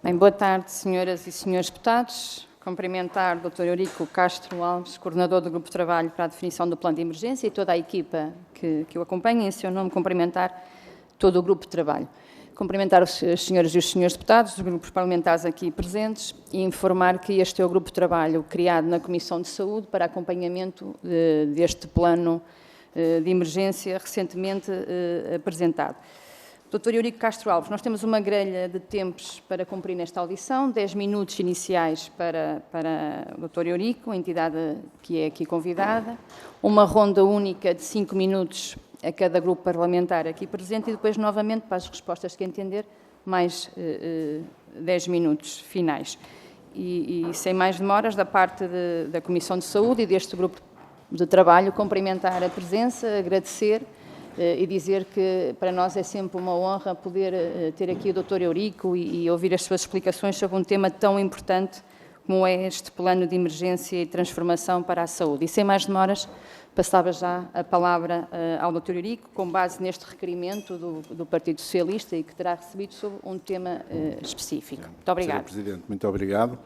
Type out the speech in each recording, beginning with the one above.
Bem, boa tarde, senhoras e senhores deputados. Cumprimentar o Dr. Eurico Castro Alves, coordenador do Grupo de Trabalho para a definição do Plano de Emergência, e toda a equipa que o acompanha. Em seu nome, cumprimentar todo o Grupo de Trabalho. Cumprimentar as senhoras e os senhores deputados, os grupos parlamentares aqui presentes, e informar que este é o Grupo de Trabalho criado na Comissão de Saúde para acompanhamento deste Plano de Emergência recentemente apresentado. Dr. Eurico Castro Alves, nós temos uma grelha de tempos para cumprir nesta audição, 10 minutos iniciais para o Dr. Eurico, a entidade que é aqui convidada, uma ronda única de 5 minutos a cada grupo parlamentar aqui presente e depois, novamente, para as respostas que entender, mais 10 minutos finais. E sem mais demoras, da parte da Comissão de Saúde e deste grupo de trabalho, cumprimentar a presença, agradecer e dizer que para nós é sempre uma honra poder ter aqui o Dr. Eurico e ouvir as suas explicações sobre um tema tão importante como é este plano de emergência e transformação para a saúde. E sem mais demoras, passava já a palavra ao Dr. Eurico, com base neste requerimento do Partido Socialista e que terá recebido sobre um tema específico. Muito obrigado. Sr. Presidente, muito obrigado.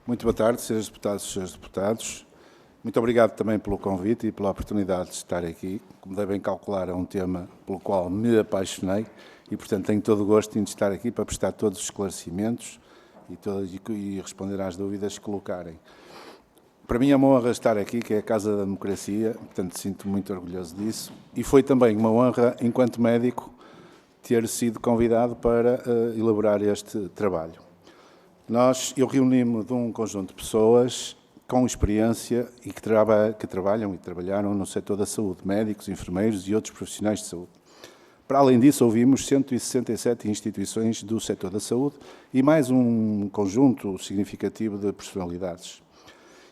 Muito boa tarde, senhores deputados e senhores deputados. Muito obrigado também pelo convite e pela oportunidade de estar aqui. Como devem calcular, é um tema pelo qual me apaixonei e, portanto, tenho todo o gosto em estar aqui para prestar todos os esclarecimentos e responder às dúvidas que colocarem. Para mim é uma honra estar aqui, que é a Casa da Democracia, portanto, sinto muito orgulhoso disso. E foi também uma honra, enquanto médico, ter sido convidado para elaborar este trabalho. Eu reuni-me de um conjunto de pessoas com experiência e que trabalham e trabalharam no setor da saúde, médicos, enfermeiros e outros profissionais de saúde. Para além disso, ouvimos 167 instituições do setor da saúde e mais um conjunto significativo de personalidades.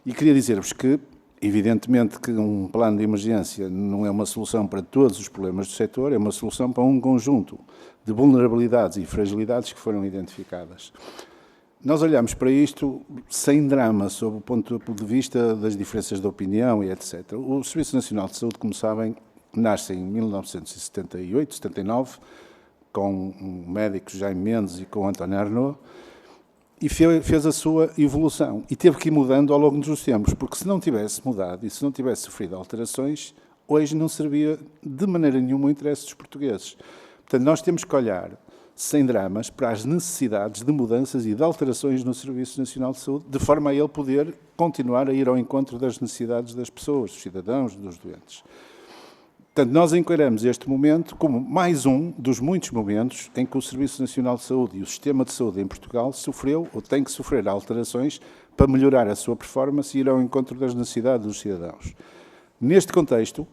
E queria dizer-vos que, evidentemente, que um plano de emergência não é uma solução para todos os problemas do setor, é uma solução para um conjunto de vulnerabilidades e fragilidades que foram identificadas. Nós olhamos para isto sem drama, sob o ponto de vista das diferenças de opinião e etc. O Serviço Nacional de Saúde, como sabem, nasce em 1978, 79, com o médico Jaime Mendes e com o António Arnaud, e fez a sua evolução. E teve que ir mudando ao longo dos tempos, porque se não tivesse mudado e se não tivesse sofrido alterações, hoje não servia de maneira nenhuma o interesse dos portugueses. Portanto, nós temos que olhar sem dramas, para as necessidades de mudanças e de alterações no Serviço Nacional de Saúde, de forma a ele poder continuar a ir ao encontro das necessidades das pessoas, dos cidadãos, dos doentes. Portanto, nós encaramos este momento como mais um dos muitos momentos em que o Serviço Nacional de Saúde e o sistema de saúde em Portugal sofreu ou tem que sofrer alterações para melhorar a sua performance e ir ao encontro das necessidades dos cidadãos. Neste contexto,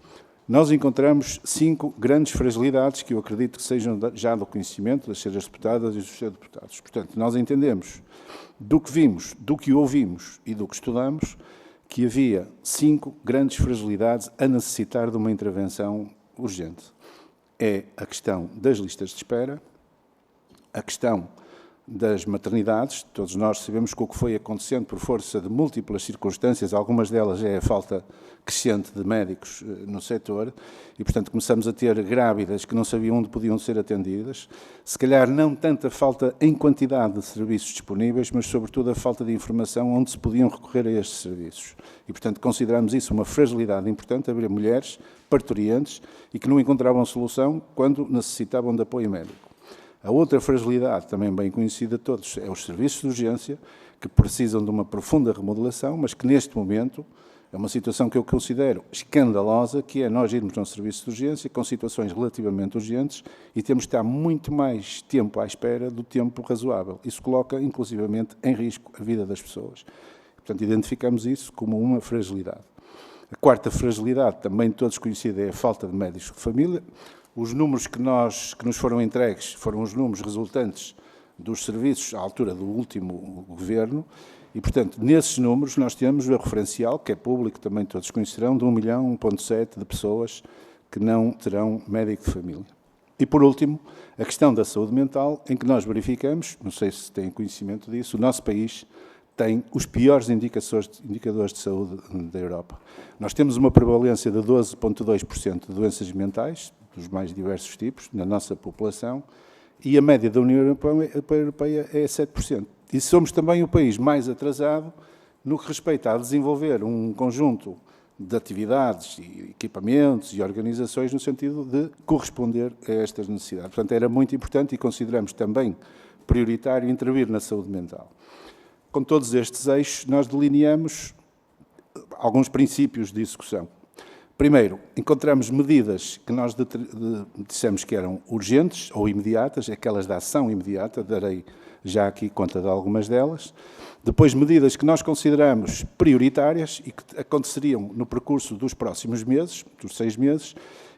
nós encontramos 5 grandes fragilidades que eu acredito que sejam já do conhecimento das senhoras deputadas e dos senhores deputados. Portanto, nós entendemos, do que vimos, do que ouvimos e do que estudamos, que havia 5 grandes fragilidades a necessitar de uma intervenção urgente. É a questão das listas de espera, a questão das maternidades. Todos nós sabemos que o que foi acontecendo por força de múltiplas circunstâncias, algumas delas é a falta crescente de médicos no setor e, portanto, começamos a ter grávidas que não sabiam onde podiam ser atendidas. Se calhar não tanta falta em quantidade de serviços disponíveis, mas, sobretudo, a falta de informação onde se podiam recorrer a estes serviços. E, portanto, consideramos isso uma fragilidade importante, haver mulheres parturientes e que não encontravam solução quando necessitavam de apoio médico. A outra fragilidade, também bem conhecida de todos, é os serviços de urgência, que precisam de uma profunda remodelação, mas que neste momento é uma situação que eu considero escandalosa, que é nós irmos a um serviço de urgência com situações relativamente urgentes e temos de estar muito mais tempo à espera do tempo razoável. Isso coloca, inclusivamente, em risco a vida das pessoas. Portanto, identificamos isso como uma fragilidade. A quarta fragilidade, também todos conhecida, é a falta de médicos de família. Os números que nos foram entregues foram os números resultantes dos serviços à altura do último governo e, portanto, nesses números nós temos o referencial, que é público, também todos conhecerão, de 1,7 milhão de pessoas que não terão médico de família. E, por último, a questão da saúde mental, em que nós verificamos, não sei se têm conhecimento disso, o nosso país tem os piores indicadores de saúde da Europa. Nós temos uma prevalência de 12,2% de doenças mentais, dos mais diversos tipos, na nossa população, e a média da União Europeia é 7%. E somos também o país mais atrasado no que respeita a desenvolver um conjunto de atividades, e equipamentos e organizações no sentido de corresponder a estas necessidades. Portanto, era muito importante e consideramos também prioritário intervir na saúde mental. Com todos estes eixos, nós delineamos alguns princípios de execução. Primeiro, encontramos medidas que nós dissemos que eram urgentes ou imediatas, aquelas da ação imediata, darei já aqui conta de algumas delas. Depois, medidas que nós consideramos prioritárias e que aconteceriam no percurso dos próximos meses, dos 6 meses,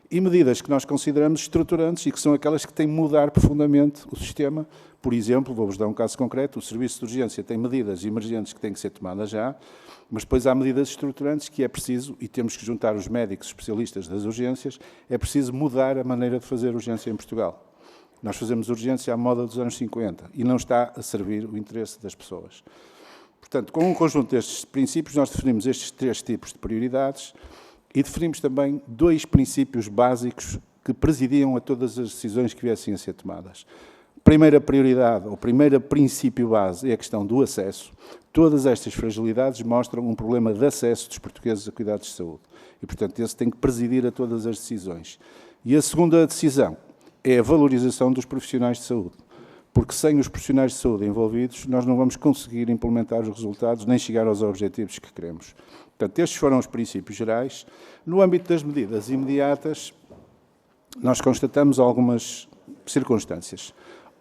e medidas que nós consideramos estruturantes e que são aquelas que têm de mudar profundamente o sistema. Por exemplo, vou-vos dar um caso concreto, o serviço de urgência tem medidas emergentes que têm que ser tomadas já, mas depois há medidas estruturantes que é preciso, e temos que juntar os médicos especialistas das urgências, é preciso mudar a maneira de fazer urgência em Portugal. Nós fazemos urgência à moda dos anos 50 e não está a servir o interesse das pessoas. Portanto, com um conjunto destes princípios, nós definimos estes 3 tipos de prioridades e definimos também 2 princípios básicos que presidiam a todas as decisões que viessem a ser tomadas. Primeira prioridade, ou primeiro princípio base, é a questão do acesso. Todas estas fragilidades mostram um problema de acesso dos portugueses a cuidados de saúde. E, portanto, esse tem que presidir a todas as decisões. E a segunda decisão é a valorização dos profissionais de saúde. Porque sem os profissionais de saúde envolvidos, nós não vamos conseguir implementar os resultados nem chegar aos objetivos que queremos. Portanto, estes foram os princípios gerais. No âmbito das medidas imediatas, nós constatamos algumas circunstâncias.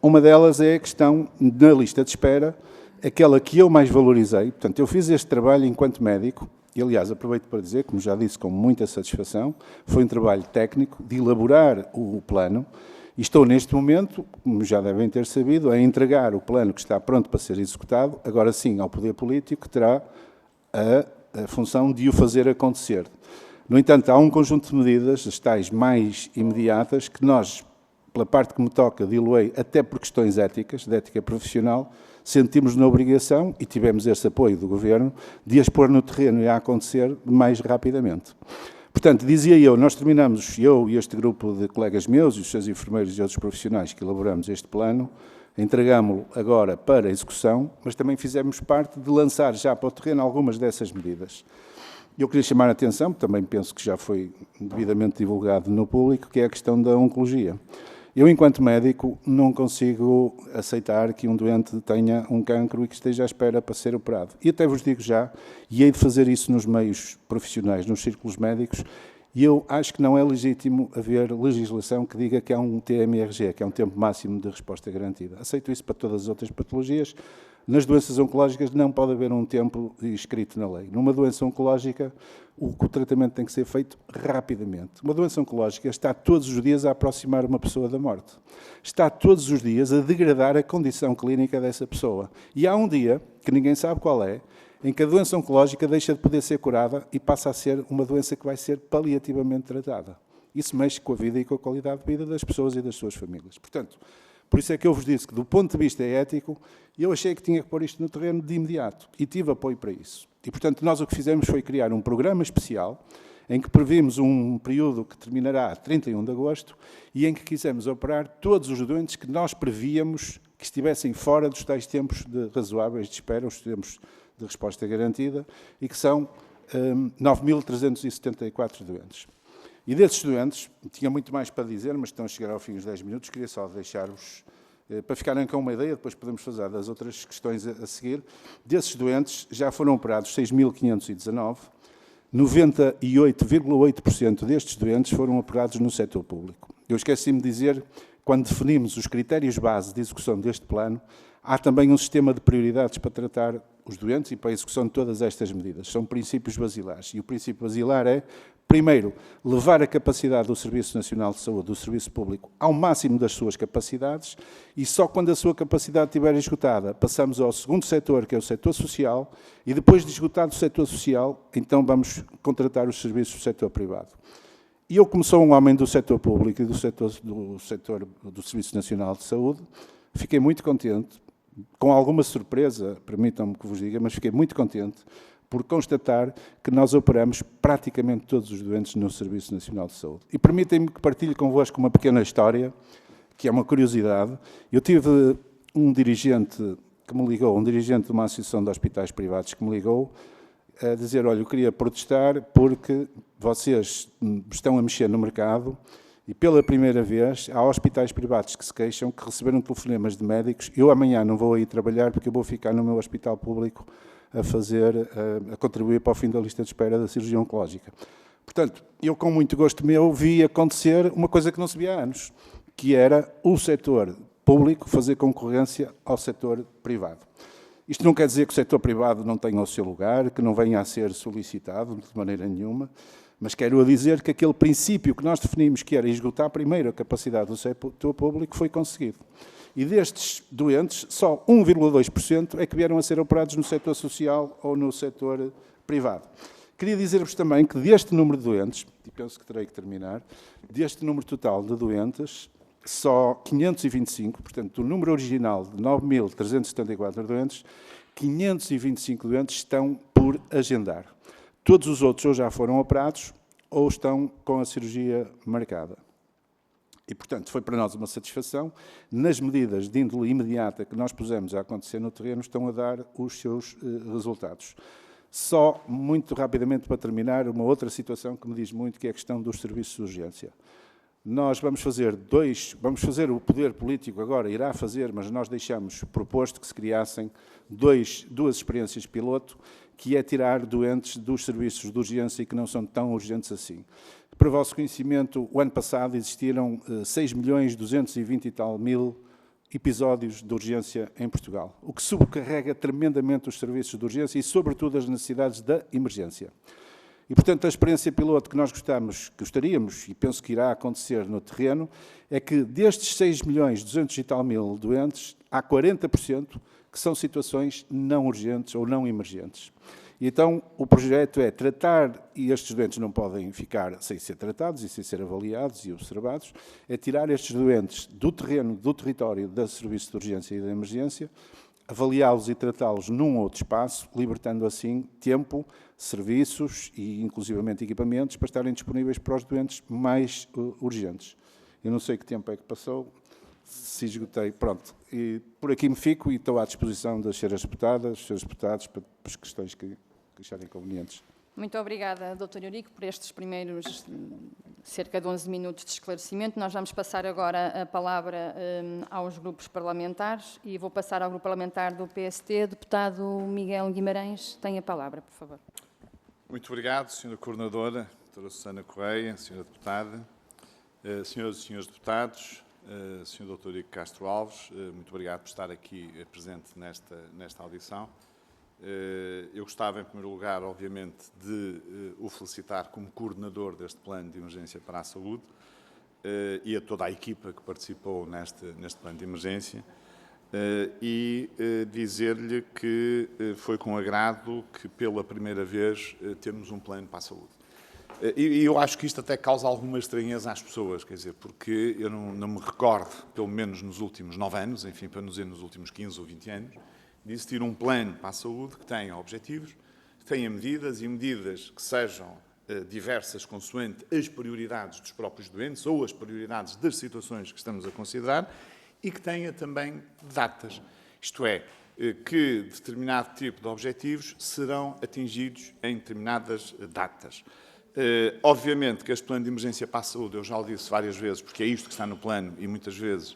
Uma delas é a questão da lista de espera, aquela que eu mais valorizei. Portanto, eu fiz este trabalho enquanto médico, e aliás, aproveito para dizer, como já disse com muita satisfação, foi um trabalho técnico de elaborar o plano, e estou neste momento, como já devem ter sabido, a entregar o plano que está pronto para ser executado, agora sim ao poder político, que terá a função de o fazer acontecer. No entanto, há um conjunto de medidas, as tais mais imediatas, que nós, pela parte que me toca, diluei até por questões éticas, de ética profissional, sentimos na obrigação, e tivemos esse apoio do Governo, de as pôr no terreno e a acontecer mais rapidamente. Portanto, dizia eu, nós terminamos, eu e este grupo de colegas meus, e os seus enfermeiros e outros profissionais que elaboramos este plano, entregámo-lo agora para execução, mas também fizemos parte de lançar já para o terreno algumas dessas medidas. Eu queria chamar a atenção, também penso que já foi devidamente divulgado no público, que é a questão da oncologia. Eu, enquanto médico, não consigo aceitar que um doente tenha um cancro e que esteja à espera para ser operado. E até vos digo já, e hei de fazer isso nos meios profissionais, nos círculos médicos, e eu acho que não é legítimo haver legislação que diga que há um TMRG, que é um tempo máximo de resposta garantida. Aceito isso para todas as outras patologias. Nas doenças oncológicas não pode haver um tempo escrito na lei. Numa doença oncológica, o tratamento tem que ser feito rapidamente. Uma doença oncológica está todos os dias a aproximar uma pessoa da morte. Está todos os dias a degradar a condição clínica dessa pessoa. E há um dia, que ninguém sabe qual é, em que a doença oncológica deixa de poder ser curada e passa a ser uma doença que vai ser paliativamente tratada. Isso mexe com a vida e com a qualidade de vida das pessoas e das suas famílias. Portanto, por isso é que eu vos disse que, do ponto de vista ético, eu achei que tinha que pôr isto no terreno de imediato e tive apoio para isso. E, portanto, nós o que fizemos foi criar um programa especial em que previmos um período que terminará a 31 de agosto e em que quisemos operar todos os doentes que nós prevíamos que estivessem fora dos tais tempos razoáveis de espera, os tempos de resposta garantida, e que são 9.374 doentes. E desses doentes, tinha muito mais para dizer, mas estão a chegar ao fim dos 10 minutos, queria só deixar-vos, para ficarem com uma ideia, depois podemos fazer das outras questões a seguir. Desses doentes, já foram operados 6.519, 98,8% destes doentes foram operados no setor público. Eu esqueci-me de dizer, quando definimos os critérios base de execução deste plano, há também um sistema de prioridades para tratar os doentes e para a execução de todas estas medidas. São princípios basilares. E o princípio basilar é, primeiro, levar a capacidade do Serviço Nacional de Saúde, do Serviço Público, ao máximo das suas capacidades, e só quando a sua capacidade estiver esgotada, passamos ao segundo setor, que é o setor social, e depois de esgotado o setor social, então vamos contratar os serviços do setor privado. E eu, como sou um homem do setor público e do setor do Serviço Nacional de Saúde, fiquei muito contente, com alguma surpresa, permitam-me que vos diga, mas fiquei muito contente por constatar que nós operamos praticamente todos os doentes no Serviço Nacional de Saúde. E permitem-me que partilhe convosco uma pequena história que é uma curiosidade. Eu tive um dirigente que me ligou, um dirigente de uma associação de hospitais privados que me ligou a dizer, olha, eu queria protestar porque vocês estão a mexer no mercado e pela primeira vez há hospitais privados que se queixam que receberam telefonemas de médicos. Eu amanhã não vou aí trabalhar porque eu vou ficar no meu hospital público a contribuir para o fim da lista de espera da cirurgia oncológica. Portanto, eu com muito gosto meu vi acontecer uma coisa que não se via há anos, que era o setor público fazer concorrência ao setor privado. Isto não quer dizer que o setor privado não tenha o seu lugar, que não venha a ser solicitado de maneira nenhuma, mas quero dizer que aquele princípio que nós definimos, que era esgotar primeiro a capacidade do setor público, foi conseguido. E destes doentes, só 1,2% é que vieram a ser operados no setor social ou no setor privado. Queria dizer-vos também que deste número de doentes, e penso que terei que terminar, deste número total de doentes, só 525, portanto, do número original de 9.374 doentes, 525 doentes estão por agendar. Todos os outros ou já foram operados ou estão com a cirurgia marcada. E, portanto, foi para nós uma satisfação. Nas medidas de índole imediata que nós pusemos a acontecer no terreno, estão a dar os seus resultados. Só, muito rapidamente, para terminar, uma outra situação que me diz muito, que é a questão dos serviços de urgência. Nós vamos fazer o poder político agora irá fazer, mas nós deixamos proposto que se criassem duas experiências piloto, que é tirar doentes dos serviços de urgência e que não são tão urgentes assim. Para o vosso conhecimento, o ano passado existiram 6.220 e tal mil episódios de urgência em Portugal, o que sobrecarrega tremendamente os serviços de urgência e, sobretudo, as necessidades da emergência. E, portanto, a experiência piloto que nós gostaríamos, e penso que irá acontecer no terreno, é que destes 6.200 e tal mil doentes, há 40% que são situações não urgentes ou não emergentes. E então, o projeto é tratar, e estes doentes não podem ficar sem ser tratados e sem ser avaliados e observados, é tirar estes doentes do terreno, do território do serviço de urgência e de emergência, avaliá-los e tratá-los num outro espaço, libertando assim tempo, serviços e, inclusivamente, equipamentos para estarem disponíveis para os doentes mais urgentes. Eu não sei que tempo é que passou, se esgotei, pronto. E por aqui me fico e estou à disposição das senhoras deputadas, dos senhores deputados, para as questões que acharem convenientes. Muito obrigada, Dr. Eurico, por estes primeiros cerca de 11 minutos de esclarecimento. Nós vamos passar agora a palavra aos grupos parlamentares e vou passar ao grupo parlamentar do PST. Deputado Miguel Guimarães, tem a palavra, por favor. Muito obrigado, Sra. Coordenadora, Dra. Susana Correia, Sra. Deputada, Senhoras e Senhores Deputados, Sr. Dr. Eurico Castro Alves, muito obrigado por estar aqui presente nesta audição. Eu gostava, em primeiro lugar, obviamente, de o felicitar como coordenador deste plano de emergência para a saúde e a toda a equipa que participou neste plano de emergência e dizer-lhe que foi com agrado que, pela primeira vez, temos um plano para a saúde. E eu acho que isto até causa alguma estranheza às pessoas, quer dizer, porque eu não me recordo, pelo menos nos últimos 9 anos, enfim, para não dizer nos últimos 15 ou 20 anos, de existir um plano para a saúde que tenha objetivos, que tenha medidas e medidas que sejam diversas consoante as prioridades dos próprios doentes ou as prioridades das situações que estamos a considerar e que tenha também datas. Isto é, que determinado tipo de objetivos serão atingidos em determinadas datas. Obviamente que este plano de emergência para a saúde, eu já o disse várias vezes, porque é isto que está no plano e muitas vezes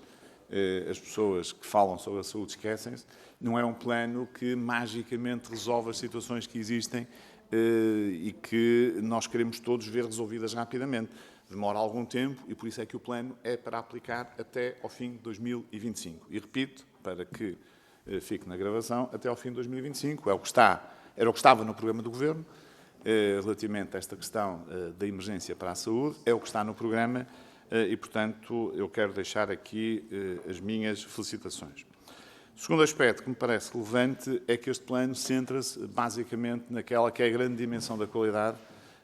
as pessoas que falam sobre a saúde esquecem-se, não é um plano que magicamente resolve as situações que existem e que nós queremos todos ver resolvidas rapidamente. Demora algum tempo e por isso é que o plano é para aplicar até ao fim de 2025. E repito, para que fique na gravação, até ao fim de 2025. Era o que estava no programa do Governo, relativamente a esta questão da emergência para a saúde, é o que está no programa e, portanto, eu quero deixar aqui as minhas felicitações. O segundo aspecto que me parece relevante é que este plano centra-se basicamente naquela que é a grande dimensão da qualidade,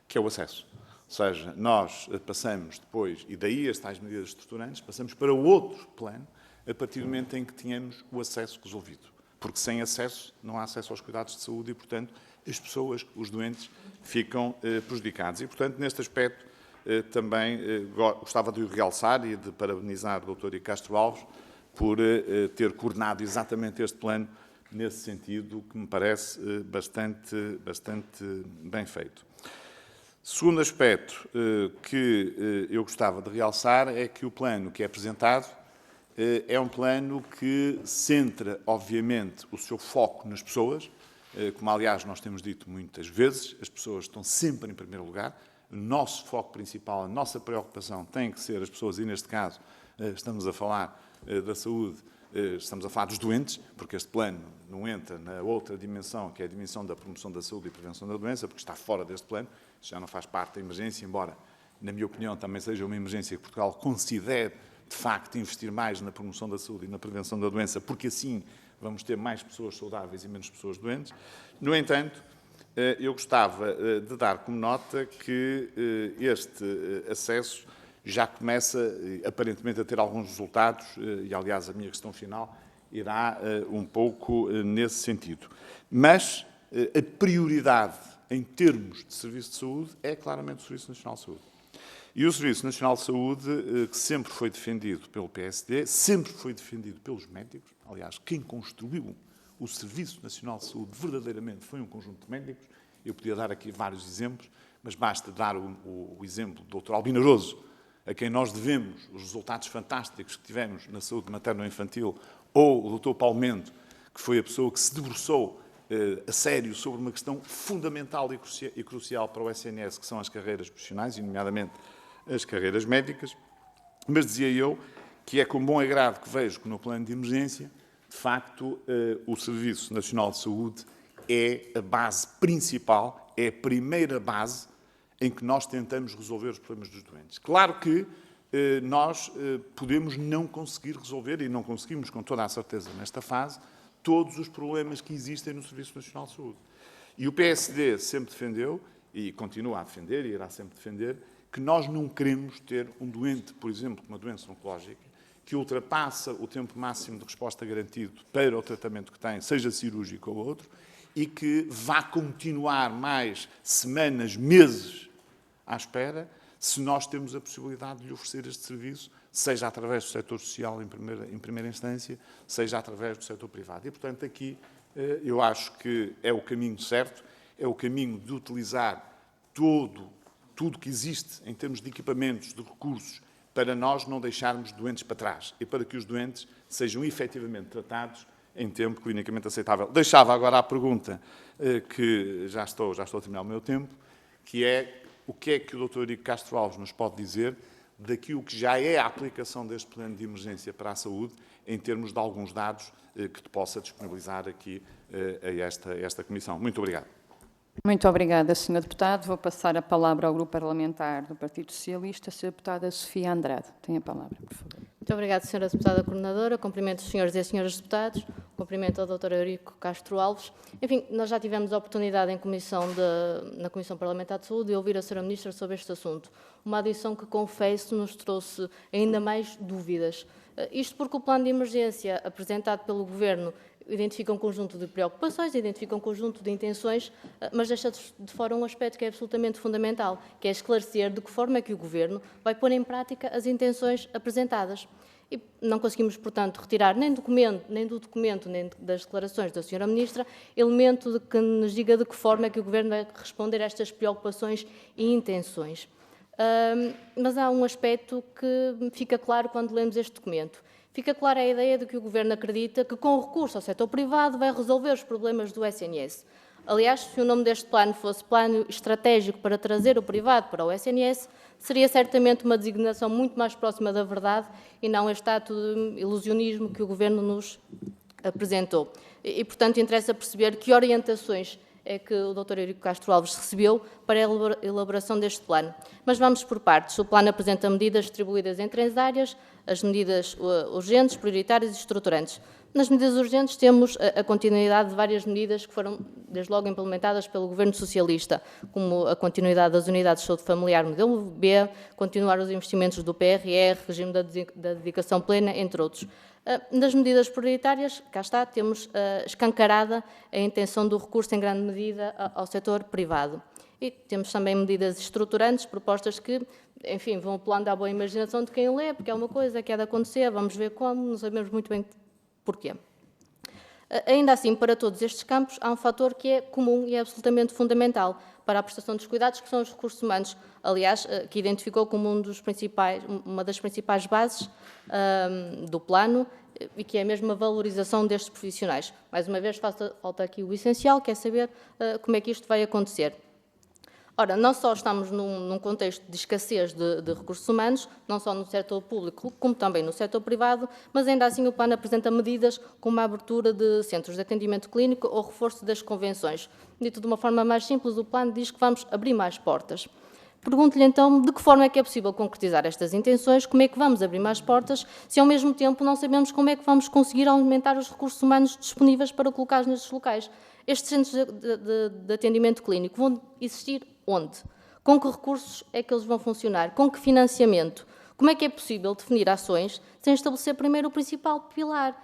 que é o acesso. Ou seja, nós passamos depois, e daí as tais medidas estruturantes, passamos para outro plano a partir do momento em que tenhamos o acesso resolvido. Porque sem acesso não há acesso aos cuidados de saúde e, portanto, as pessoas, os doentes, ficam prejudicados. E, portanto, neste aspecto, também gostava de o realçar e de parabenizar o Dr. Castro Alves por ter coordenado exatamente este plano nesse sentido, que me parece bastante bem feito. Segundo aspecto que eu gostava de realçar é que o plano que é apresentado é um plano que centra, obviamente, o seu foco nas pessoas, como, aliás, nós temos dito muitas vezes, as pessoas estão sempre em primeiro lugar. O nosso foco principal, a nossa preocupação tem que ser as pessoas, e neste caso estamos a falar da saúde, estamos a falar dos doentes, porque este plano não entra na outra dimensão, que é a dimensão da promoção da saúde e prevenção da doença, porque está fora deste plano, já não faz parte da emergência, embora, na minha opinião, também seja uma emergência que Portugal considere, de facto, investir mais na promoção da saúde e na prevenção da doença, porque assim vamos ter mais pessoas saudáveis e menos pessoas doentes. No entanto, eu gostava de dar como nota que este acesso já começa, aparentemente, a ter alguns resultados, e, aliás, a minha questão final irá um pouco nesse sentido. Mas a prioridade, em termos de serviço de saúde, é claramente o Serviço Nacional de Saúde. E o Serviço Nacional de Saúde, que sempre foi defendido pelo PSD, sempre foi defendido pelos médicos. Aliás, quem construiu o Serviço Nacional de Saúde verdadeiramente foi um conjunto de médicos. Eu podia dar aqui vários exemplos, mas basta dar o exemplo do Dr. Albino Aroso, a quem nós devemos os resultados fantásticos que tivemos na saúde materno-infantil, ou o Dr. Paulo Mendo, que foi a pessoa que se debruçou a sério sobre uma questão fundamental e crucial para o SNS, que são as carreiras profissionais, e nomeadamente as carreiras médicas. Mas dizia eu que é com bom agrado que vejo que no plano de emergência, de facto, o Serviço Nacional de Saúde é a base principal, é a primeira base em que nós tentamos resolver os problemas dos doentes. Claro que nós podemos não conseguir resolver, e não conseguimos com toda a certeza nesta fase, todos os problemas que existem no Serviço Nacional de Saúde. E o PSD sempre defendeu, e continua a defender, e irá sempre defender, que nós não queremos ter um doente, por exemplo, com uma doença oncológica, que ultrapassa o tempo máximo de resposta garantido para o tratamento que tem, seja cirúrgico ou outro, e que vá continuar mais semanas, meses à espera, se nós temos a possibilidade de lhe oferecer este serviço, seja através do setor social em primeira instância, seja através do setor privado. E, portanto, aqui eu acho que é o caminho certo, é o caminho de utilizar tudo que existe em termos de equipamentos, de recursos, para nós não deixarmos doentes para trás e para que os doentes sejam efetivamente tratados em tempo clinicamente aceitável. Deixava agora a pergunta, que já estou a terminar o meu tempo, que é o que é que o Dr. Eurico Castro Alves nos pode dizer daquilo que já é a aplicação deste plano de emergência para a saúde, em termos de alguns dados que te possa disponibilizar aqui a esta Comissão. Muito obrigado. Muito obrigada, Sr. Deputado. Vou passar a palavra ao Grupo Parlamentar do Partido Socialista, a Sra. Deputada Sofia Andrade. Tem a palavra, por favor. Muito obrigada, Sra. Deputada Coordenadora. Cumprimento os senhores e as senhoras deputados. Cumprimento ao Dr. Eurico Castro Alves. Enfim, nós já tivemos a oportunidade na Comissão Parlamentar de Saúde de ouvir a Sra. Ministra sobre este assunto. Uma adição que, confesso, nos trouxe ainda mais dúvidas. Isto porque o plano de emergência apresentado pelo Governo identifica um conjunto de preocupações, identifica um conjunto de intenções, mas deixa de fora um aspecto que é absolutamente fundamental, que é esclarecer de que forma é que o Governo vai pôr em prática as intenções apresentadas. E não conseguimos, portanto, retirar nem do documento, nem das declarações da Sra. Ministra, elemento de que nos diga de que forma é que o Governo vai responder a estas preocupações e intenções. Mas há um aspecto que fica claro quando lemos este documento. Fica clara a ideia de que o Governo acredita que, com o recurso ao setor privado, vai resolver os problemas do SNS. Aliás, se o nome deste plano fosse Plano Estratégico para trazer o privado para o SNS, seria certamente uma designação muito mais próxima da verdade e não este ato de ilusionismo que o Governo nos apresentou. E, portanto, interessa perceber que orientações é que o Dr. Eurico Castro Alves recebeu para a elaboração deste plano. Mas vamos por partes. O plano apresenta medidas distribuídas em 3 áreas, as medidas urgentes, prioritárias e estruturantes. Nas medidas urgentes temos a continuidade de várias medidas que foram, desde logo, implementadas pelo Governo Socialista, como a continuidade das unidades de saúde familiar modelo B, continuar os investimentos do PRR, regime da dedicação plena, entre outros. Nas medidas prioritárias, cá está, temos escancarada a intenção do recurso, em grande medida, ao setor privado. E temos também medidas estruturantes, propostas que, enfim, vão apelando à boa imaginação de quem lê, porque é uma coisa que há de acontecer, vamos ver como, não sabemos muito bem porquê. Ainda assim, para todos estes campos, há um fator que é comum e é absolutamente fundamental para a prestação dos cuidados, que são os recursos humanos. Aliás, que identificou como uma das principais bases do plano e que é mesmo a valorização destes profissionais. Mais uma vez, falta aqui o essencial, que é saber como é que isto vai acontecer. Ora, não só estamos num contexto de escassez de recursos humanos, não só no setor público, como também no setor privado, mas ainda assim o plano apresenta medidas como a abertura de centros de atendimento clínico ou reforço das convenções. Dito de uma forma mais simples, o plano diz que vamos abrir mais portas. Pergunto-lhe então de que forma é que é possível concretizar estas intenções, como é que vamos abrir mais portas, se ao mesmo tempo não sabemos como é que vamos conseguir aumentar os recursos humanos disponíveis para colocar nestes locais. Estes centros de atendimento clínico vão existir onde? Com que recursos é que eles vão funcionar? Com que financiamento? Como é que é possível definir ações sem estabelecer primeiro o principal pilar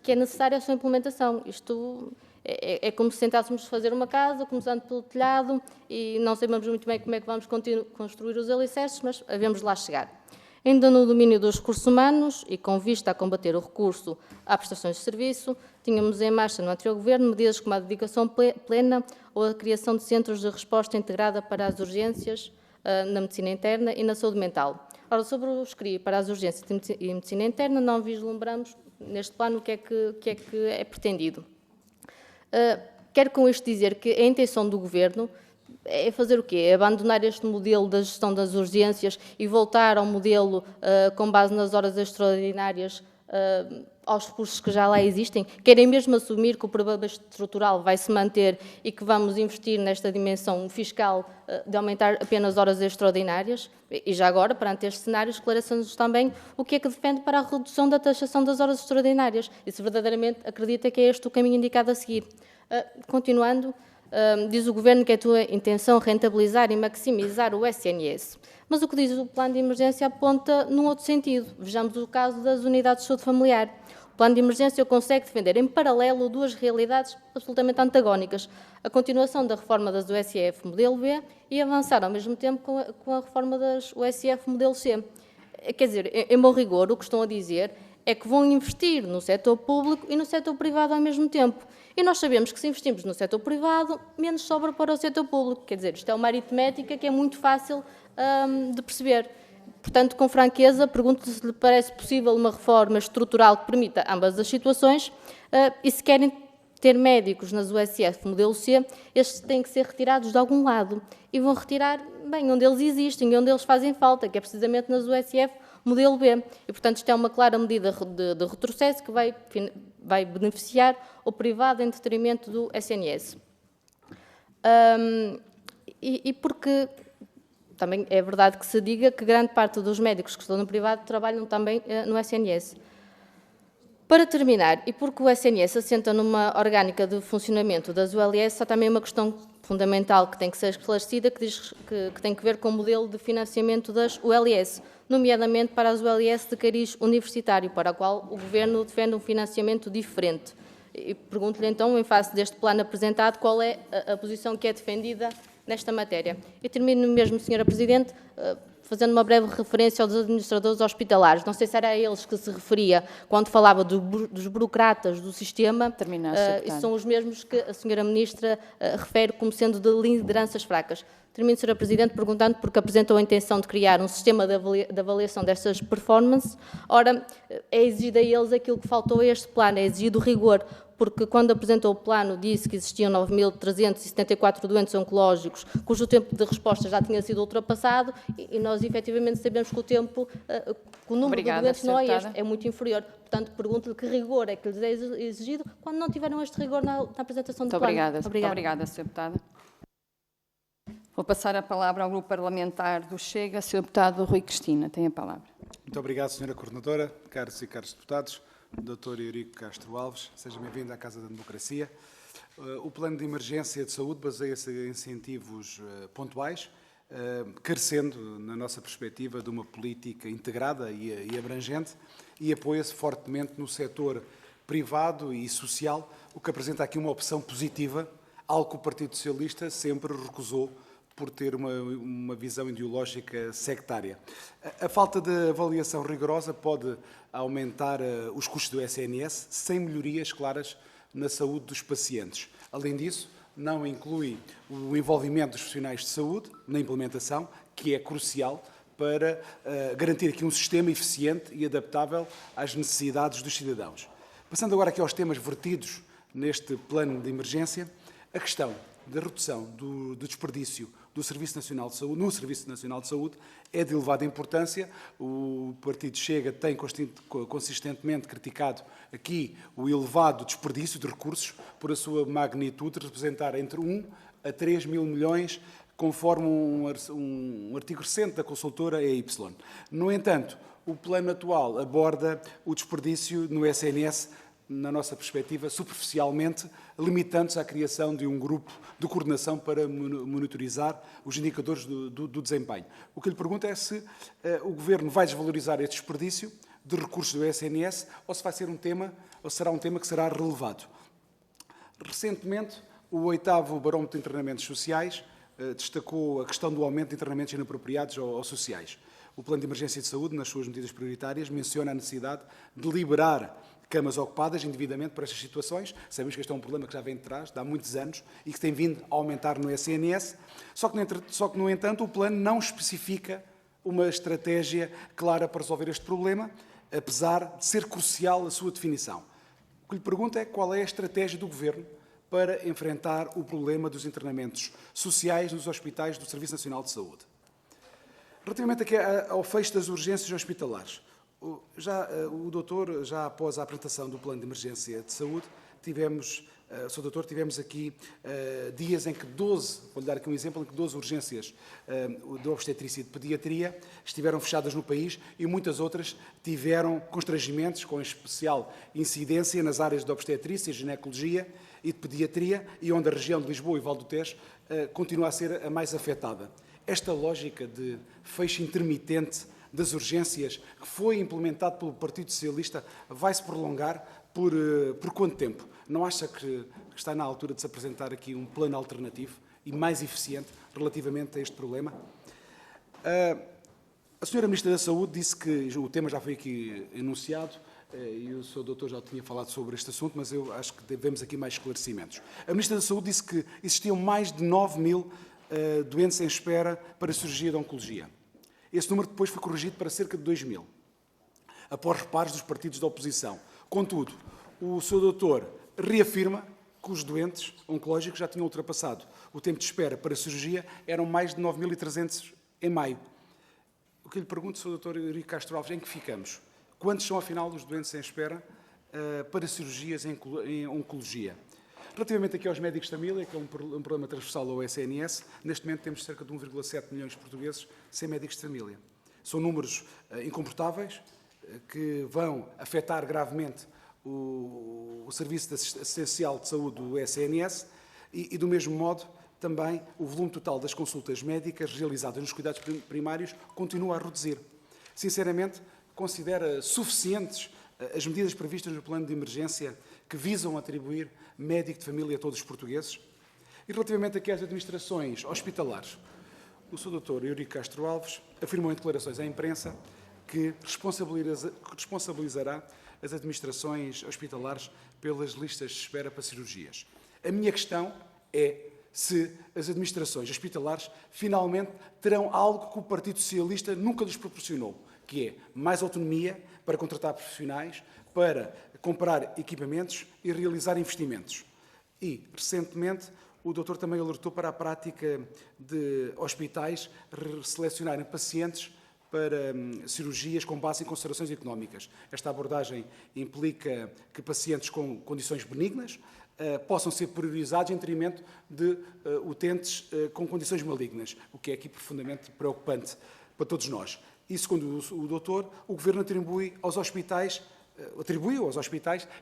que é necessário a sua implementação? Isto é como se tentássemos fazer uma casa, começando pelo telhado, e não sabemos muito bem como é que vamos construir os alicerces, mas havemos de lá chegar. Ainda no domínio dos recursos humanos e com vista a combater o recurso a prestações de serviço, tínhamos em marcha no anterior Governo medidas como a dedicação plena ou a criação de centros de resposta integrada para as urgências na medicina interna e na saúde mental. Ora, sobre os CRI para as urgências e medicina interna, não vislumbramos neste plano o que é pretendido. Quero com isto dizer que a intenção do Governo é fazer o quê? É abandonar este modelo da gestão das urgências e voltar ao modelo com base nas horas extraordinárias aos recursos que já lá existem? Querem mesmo assumir que o problema estrutural vai se manter e que vamos investir nesta dimensão fiscal de aumentar apenas horas extraordinárias? E já agora, perante este cenário, esclareçam-nos também o que é que defende para a redução da taxação das horas extraordinárias e se verdadeiramente acredita que é este o caminho indicado a seguir. Continuando, diz o Governo que é a tua intenção rentabilizar e maximizar o SNS. Mas o que diz o plano de emergência aponta num outro sentido. Vejamos o caso das unidades de saúde familiar. O plano de emergência consegue defender em paralelo duas realidades absolutamente antagónicas. A continuação da reforma das USF modelo B e avançar ao mesmo tempo com a reforma das USF modelo C. Quer dizer, em bom rigor, o que estão a dizer é que vão investir no setor público e no setor privado ao mesmo tempo. E nós sabemos que se investimos no setor privado, menos sobra para o setor público. Quer dizer, isto é uma aritmética que é muito fácil de perceber. Portanto, com franqueza, pergunto se lhe parece possível uma reforma estrutural que permita ambas as situações e se querem ter médicos nas USF modelo C, estes têm que ser retirados de algum lado. E vão retirar, bem, onde eles existem e onde eles fazem falta, que é precisamente nas USF modelo B. E, portanto, isto é uma clara medida de retrocesso que vai beneficiar o privado em detrimento do SNS. E porque também é verdade que se diga que grande parte dos médicos que estão no privado trabalham também no SNS. Para terminar, e porque o SNS assenta numa orgânica de funcionamento das ULS, há também uma questão fundamental que tem que ser esclarecida, que tem que ver com o modelo de financiamento das ULS, nomeadamente para as ULS de cariz universitário, para a qual o Governo defende um financiamento diferente. E pergunto-lhe então, em face deste plano apresentado, qual é a posição que é defendida nesta matéria. Eu termino mesmo, Sra. Presidente, fazendo uma breve referência aos administradores hospitalares. Não sei se era a eles que se referia quando falava dos burocratas do sistema. E são os mesmos que a Sra. Ministra refere como sendo de lideranças fracas. Termino, Sra. Presidente, perguntando porque apresentou a intenção de criar um sistema de avaliação destas performances. Ora, é exigido a eles aquilo que faltou a este plano, é exigido o rigor, porque quando apresentou o plano disse que existiam 9.374 doentes oncológicos, cujo tempo de resposta já tinha sido ultrapassado, e nós efetivamente sabemos que o número de doentes não é este, é muito inferior. Portanto, pergunto-lhe que rigor é que lhes é exigido quando não tiveram este rigor na apresentação do plano. Muito obrigada, Sra. Deputada. Vou passar a palavra ao Grupo Parlamentar do Chega, Sr. Deputado Rui Cristina. Tem a palavra. Muito obrigado, Sra. Coordenadora, caros e caros deputados. Dr. Eurico Castro Alves, seja bem-vindo à Casa da Democracia. O plano de emergência de saúde baseia-se em incentivos pontuais, carecendo, na nossa perspectiva, de uma política integrada e abrangente, e apoia-se fortemente no setor privado e social, o que apresenta aqui uma opção positiva algo que o Partido Socialista sempre recusou por ter uma visão ideológica sectária. A falta de avaliação rigorosa pode aumentar os custos do SNS sem melhorias claras na saúde dos pacientes. Além disso, não inclui o envolvimento dos profissionais de saúde na implementação, que é crucial para garantir aqui um sistema eficiente e adaptável às necessidades dos cidadãos. Passando agora aqui aos temas vertidos neste plano de emergência, a questão da redução do desperdício do Serviço Nacional de Saúde, no Serviço Nacional de Saúde, é de elevada importância. O Partido Chega tem consistentemente criticado aqui o elevado desperdício de recursos por a sua magnitude, representar entre 1 a 3 mil milhões, conforme um artigo recente da consultora EY. No entanto, o plano atual aborda o desperdício no SNS, na nossa perspectiva, superficialmente, limitando-se à criação de um grupo de coordenação para monitorizar os indicadores do desempenho. O que lhe pergunto é se o Governo vai desvalorizar este desperdício de recursos do SNS ou se vai ser um tema, ou será um tema que será relevado. Recentemente, o 8º Barómetro de Internamentos Sociais destacou a questão do aumento de internamentos inapropriados ou sociais. O Plano de Emergência de Saúde, nas suas medidas prioritárias, menciona a necessidade de liberar camas ocupadas indevidamente para estas situações. Sabemos que este é um problema que já vem de trás, de há muitos anos, e que tem vindo a aumentar no SNS. Só que, no entanto, o plano não especifica uma estratégia clara para resolver este problema, apesar de ser crucial a sua definição. O que lhe pergunto é qual é a estratégia do Governo para enfrentar o problema dos internamentos sociais nos hospitais do Serviço Nacional de Saúde. Relativamente aqui ao fecho das urgências hospitalares, o doutor, já após a apresentação do Plano de Emergência de Saúde, Sr. Doutor, tivemos aqui dias em que 12, vou-lhe dar aqui um exemplo, em que 12 urgências de obstetrícia e de pediatria estiveram fechadas no país e muitas outras tiveram constrangimentos, com especial incidência nas áreas de obstetrícia, ginecologia e de pediatria, e onde a região de Lisboa e Val do Tejo continua a ser a mais afetada. Esta lógica de fecho intermitente das urgências que foi implementado pelo Partido Socialista vai-se prolongar por quanto tempo? Não acha que está na altura de se apresentar aqui um plano alternativo e mais eficiente relativamente a este problema? A Sra. Ministra da Saúde disse que o tema já foi aqui enunciado e o Sr. Doutor já tinha falado sobre este assunto, mas eu acho que devemos aqui mais esclarecimentos. A Ministra da Saúde disse que existiam mais de 9 mil doentes em espera para cirurgia de oncologia. Esse número depois foi corrigido para cerca de 2 mil, após reparos dos partidos da oposição. Contudo, o Sr. Doutor reafirma que os doentes oncológicos já tinham ultrapassado o tempo de espera para a cirurgia, eram mais de 9.300 em maio. O que lhe pergunto, Sr. Dr. Eurico Castro Alves, em que ficamos? Quantos são, afinal, os doentes em espera para cirurgias em oncologia? Relativamente aqui aos médicos de família, que é um problema transversal ao SNS, neste momento temos cerca de 1,7 milhões de portugueses sem médicos de família. São números incomportáveis, que vão afetar gravemente o Serviço Essencial de Saúde do SNS e, do mesmo modo, também o volume total das consultas médicas realizadas nos cuidados primários continua a reduzir. Sinceramente, considera suficientes as medidas previstas no plano de emergência que visam atribuir médico de família a todos os portugueses? E relativamente aqui às administrações hospitalares, o Sr. Dr. Eurico Castro Alves afirmou em declarações à imprensa que responsabilizará as administrações hospitalares pelas listas de espera para cirurgias. A minha questão é se as administrações hospitalares finalmente terão algo que o Partido Socialista nunca lhes proporcionou, que é mais autonomia para contratar profissionais, para comprar equipamentos e realizar investimentos. E, recentemente, o doutor também alertou para a prática de hospitais selecionarem pacientes para cirurgias com base em considerações económicas. Esta abordagem implica que pacientes com condições benignas possam ser priorizados em detrimento de utentes com condições malignas, o que é aqui profundamente preocupante para todos nós. E, segundo o doutor, o Governo atribuiu aos hospitais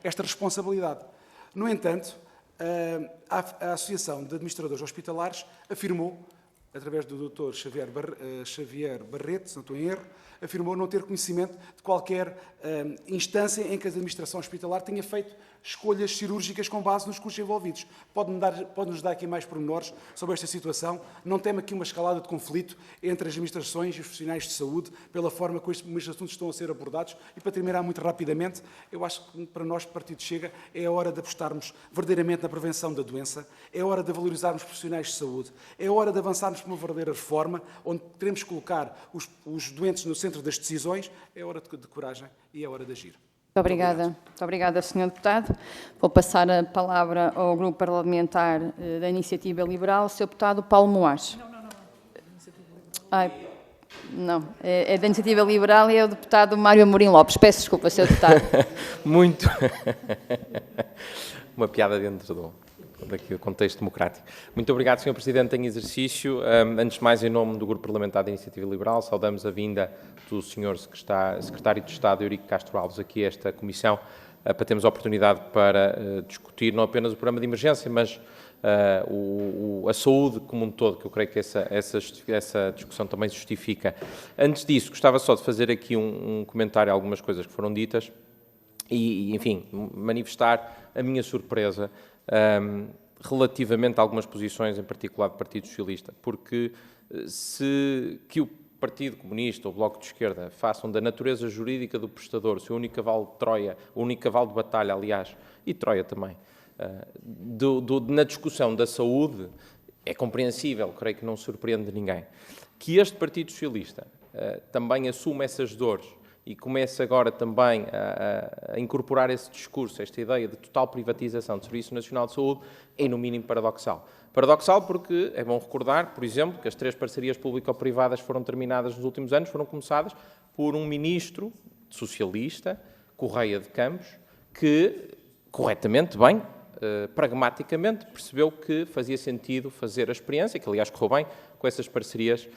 esta responsabilidade. No entanto, a Associação de Administradores Hospitalares afirmou através do Dr. Xavier Barreto, se não estou em erro, afirmou não ter conhecimento de qualquer instância em que a administração hospitalar tenha feito escolhas cirúrgicas com base nos custos envolvidos. Pode-nos dar aqui mais pormenores sobre esta situação? Não teme aqui uma escalada de conflito entre as administrações e os profissionais de saúde pela forma como estes assuntos estão a ser abordados? E para terminar muito rapidamente, eu acho que para nós, Partido Chega, é a hora de apostarmos verdadeiramente na prevenção da doença, é a hora de valorizarmos profissionais de saúde, é a hora de avançarmos para uma verdadeira reforma, onde teremos que colocar os doentes no centro das decisões, é a hora de coragem e é a hora de agir. Muito obrigada, Sr. Deputado. Vou passar a palavra ao Grupo Parlamentar da Iniciativa Liberal, Sr. Deputado Paulo Moares. Não, é da Iniciativa Liberal e é o Deputado Mário Amorim Lopes. Peço desculpa, Sr. Deputado. Muito. Uma piada dentro do contexto democrático. Muito obrigado, Sr. Presidente, em exercício. Antes de mais, em nome do Grupo Parlamentar da Iniciativa Liberal, saudamos a vinda do Sr. Secretário de Estado, Eurico Castro Alves, aqui a esta comissão, para termos a oportunidade para discutir não apenas o programa de emergência, mas a saúde como um todo, que eu creio que essa discussão também se justifica. Antes disso, gostava só de fazer aqui um comentário a algumas coisas que foram ditas e, enfim, manifestar a minha surpresa relativamente a algumas posições, em particular do Partido Socialista, porque que o Partido Comunista ou o Bloco de Esquerda façam da natureza jurídica do prestador o seu único cavalo de Troia, o único cavalo de batalha, aliás, e Troia também, na discussão da saúde, é compreensível, creio que não surpreende ninguém. Que este Partido Socialista também assume essas dores e começa agora também a incorporar esse discurso, esta ideia de total privatização do Serviço Nacional de Saúde, é no mínimo paradoxal. Paradoxal porque é bom recordar, por exemplo, que as 3 parcerias público-privadas foram terminadas nos últimos anos, foram começadas por um ministro socialista, Correia de Campos, que, corretamente, bem, pragmaticamente, percebeu que fazia sentido fazer a experiência, que aliás correu bem, com essas parcerias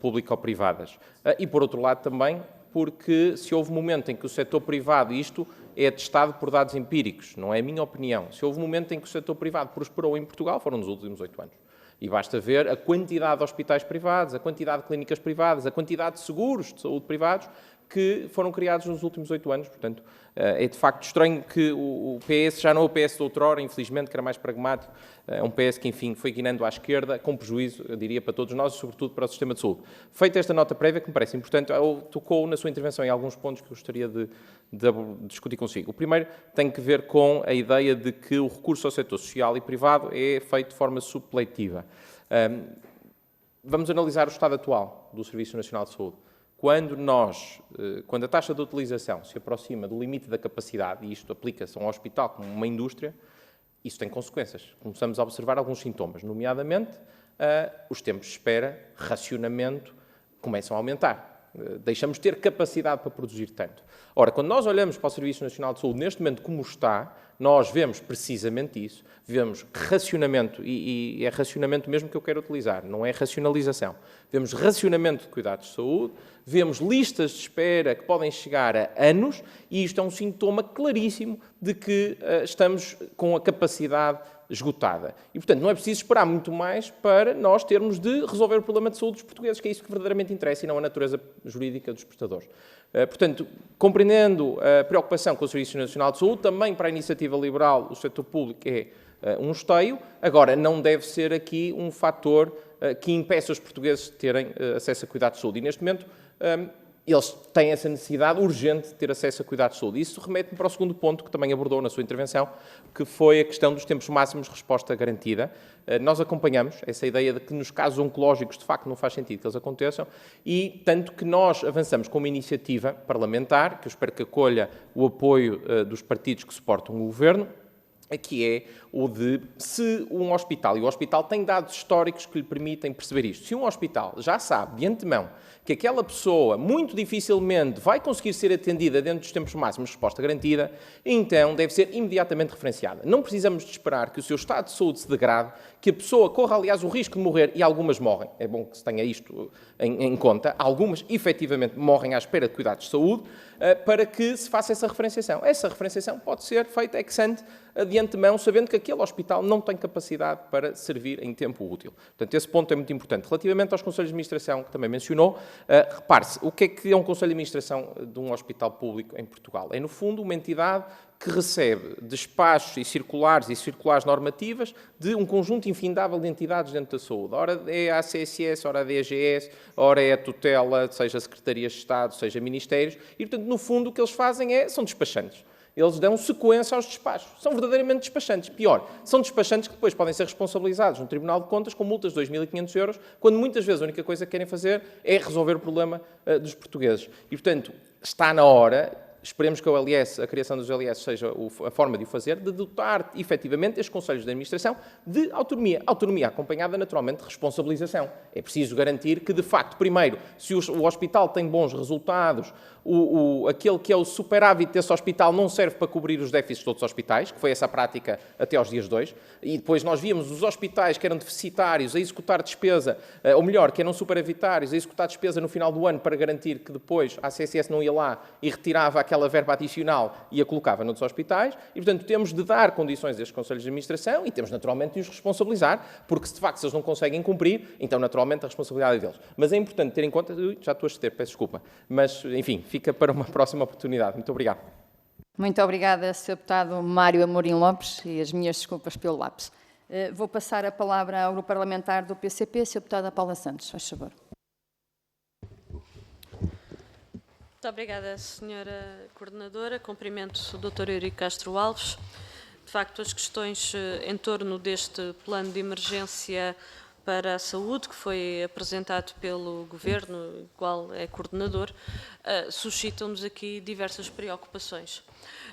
público-privadas. E, por outro lado, também porque se houve um momento em que o setor privado, e isto é atestado por dados empíricos, não é a minha opinião, se houve um momento em que o setor privado prosperou em Portugal, foram nos últimos 8 anos. E basta ver a quantidade de hospitais privados, a quantidade de clínicas privadas, a quantidade de seguros de saúde privados que foram criados nos últimos 8 anos. Portanto, é de facto estranho que o PS, já não é o PS de outrora, infelizmente, que era mais pragmático, é um PS que, enfim, foi guinando à esquerda, com prejuízo, eu diria, para todos nós e, sobretudo, para o sistema de saúde. Feita esta nota prévia, que me parece importante, tocou na sua intervenção em alguns pontos que eu gostaria de discutir consigo. O primeiro tem que ver com a ideia de que o recurso ao setor social e privado é feito de forma supletiva. Vamos analisar o estado atual do Serviço Nacional de Saúde. Quando a taxa de utilização se aproxima do limite da capacidade, e isto aplica-se a um hospital como uma indústria, isso tem consequências. Começamos a observar alguns sintomas, nomeadamente os tempos de espera, racionamento, começam a aumentar. Deixamos de ter capacidade para produzir tanto. Ora, quando nós olhamos para o Serviço Nacional de Saúde, neste momento como está, nós vemos precisamente isso, vemos racionamento, e é racionamento mesmo que eu quero utilizar, não é racionalização. Vemos racionamento de cuidados de saúde, vemos listas de espera que podem chegar a anos, e isto é um sintoma claríssimo de que estamos com a capacidade esgotada. E, portanto, não é preciso esperar muito mais para nós termos de resolver o problema de saúde dos portugueses, que é isso que verdadeiramente interessa e não a natureza jurídica dos prestadores. Portanto, compreendendo a preocupação com o Serviço Nacional de Saúde, também para a Iniciativa Liberal o setor público é um esteio. Agora, não deve ser aqui um fator que impeça os portugueses de terem acesso a cuidados de saúde. E, neste momento, eles têm essa necessidade urgente de ter acesso a cuidados de saúde. Isso remete-me para o segundo ponto, que também abordou na sua intervenção, que foi a questão dos tempos máximos de resposta garantida. Nós acompanhamos essa ideia de que nos casos oncológicos, de facto, não faz sentido que eles aconteçam, e tanto que nós avançamos com uma iniciativa parlamentar, que eu espero que acolha o apoio dos partidos que suportam o Governo, que é o de se um hospital, e o hospital tem dados históricos que lhe permitem perceber isto, se um hospital já sabe de antemão que aquela pessoa muito dificilmente vai conseguir ser atendida dentro dos tempos máximos de resposta garantida, então deve ser imediatamente referenciada. Não precisamos de esperar que o seu estado de saúde se degrade, que a pessoa corra, aliás, o risco de morrer, e algumas morrem, é bom que se tenha isto em conta, algumas efetivamente morrem à espera de cuidados de saúde, para que se faça essa referenciação. Essa referenciação pode ser feita ex ante, de antemão, sabendo que aquele hospital não tem capacidade para servir em tempo útil. Portanto, esse ponto é muito importante. Relativamente aos conselhos de administração, que também mencionou, repare-se, o que é um conselho de administração de um hospital público em Portugal? É, no fundo, uma entidade que recebe despachos e circulares normativas de um conjunto infindável de entidades dentro da saúde. Ora é a ACSS, ora a DGS, ora é a tutela, seja Secretarias de Estado, seja Ministérios, e, portanto, no fundo, o que eles fazem são despachantes. Eles dão sequência aos despachos. São verdadeiramente despachantes. Pior, são despachantes que depois podem ser responsabilizados no Tribunal de Contas com multas de 2.500 euros, quando muitas vezes a única coisa que querem fazer é resolver o problema dos portugueses. E, portanto, está na hora, esperemos que a criação dos LS seja a forma de o fazer, de dotar efetivamente estes conselhos de administração de autonomia. Autonomia acompanhada, naturalmente, de responsabilização. É preciso garantir que, de facto, primeiro, se o hospital tem bons resultados, aquele que é o superávit desse hospital não serve para cobrir os déficits de outros hospitais, que foi essa a prática até aos dias de hoje, e depois nós víamos os hospitais que eram deficitários a executar despesa, ou melhor, que eram superavitários a executar despesa no final do ano para garantir que depois a CSS não ia lá e retirava aquela verba adicional e a colocava noutros hospitais, e portanto temos de dar condições a estes conselhos de administração e temos naturalmente de os responsabilizar, porque se de facto eles não conseguem cumprir, então naturalmente a responsabilidade é deles. Mas é importante ter em conta, já estou a exceder, peço desculpa, mas enfim, fica para uma próxima oportunidade. Muito obrigado. Muito obrigada, Sr. Deputado Mário Amorim Lopes, e as minhas desculpas pelo lapso. Vou passar a palavra ao grupo parlamentar do PCP, Sr. Deputada Paula Santos, faz favor. Muito obrigada, Sra. Coordenadora. Cumprimento o Dr. Eurico Castro Alves. De facto, as questões em torno deste plano de emergência para a saúde, que foi apresentado pelo Governo, qual é coordenador, suscitam-nos aqui diversas preocupações.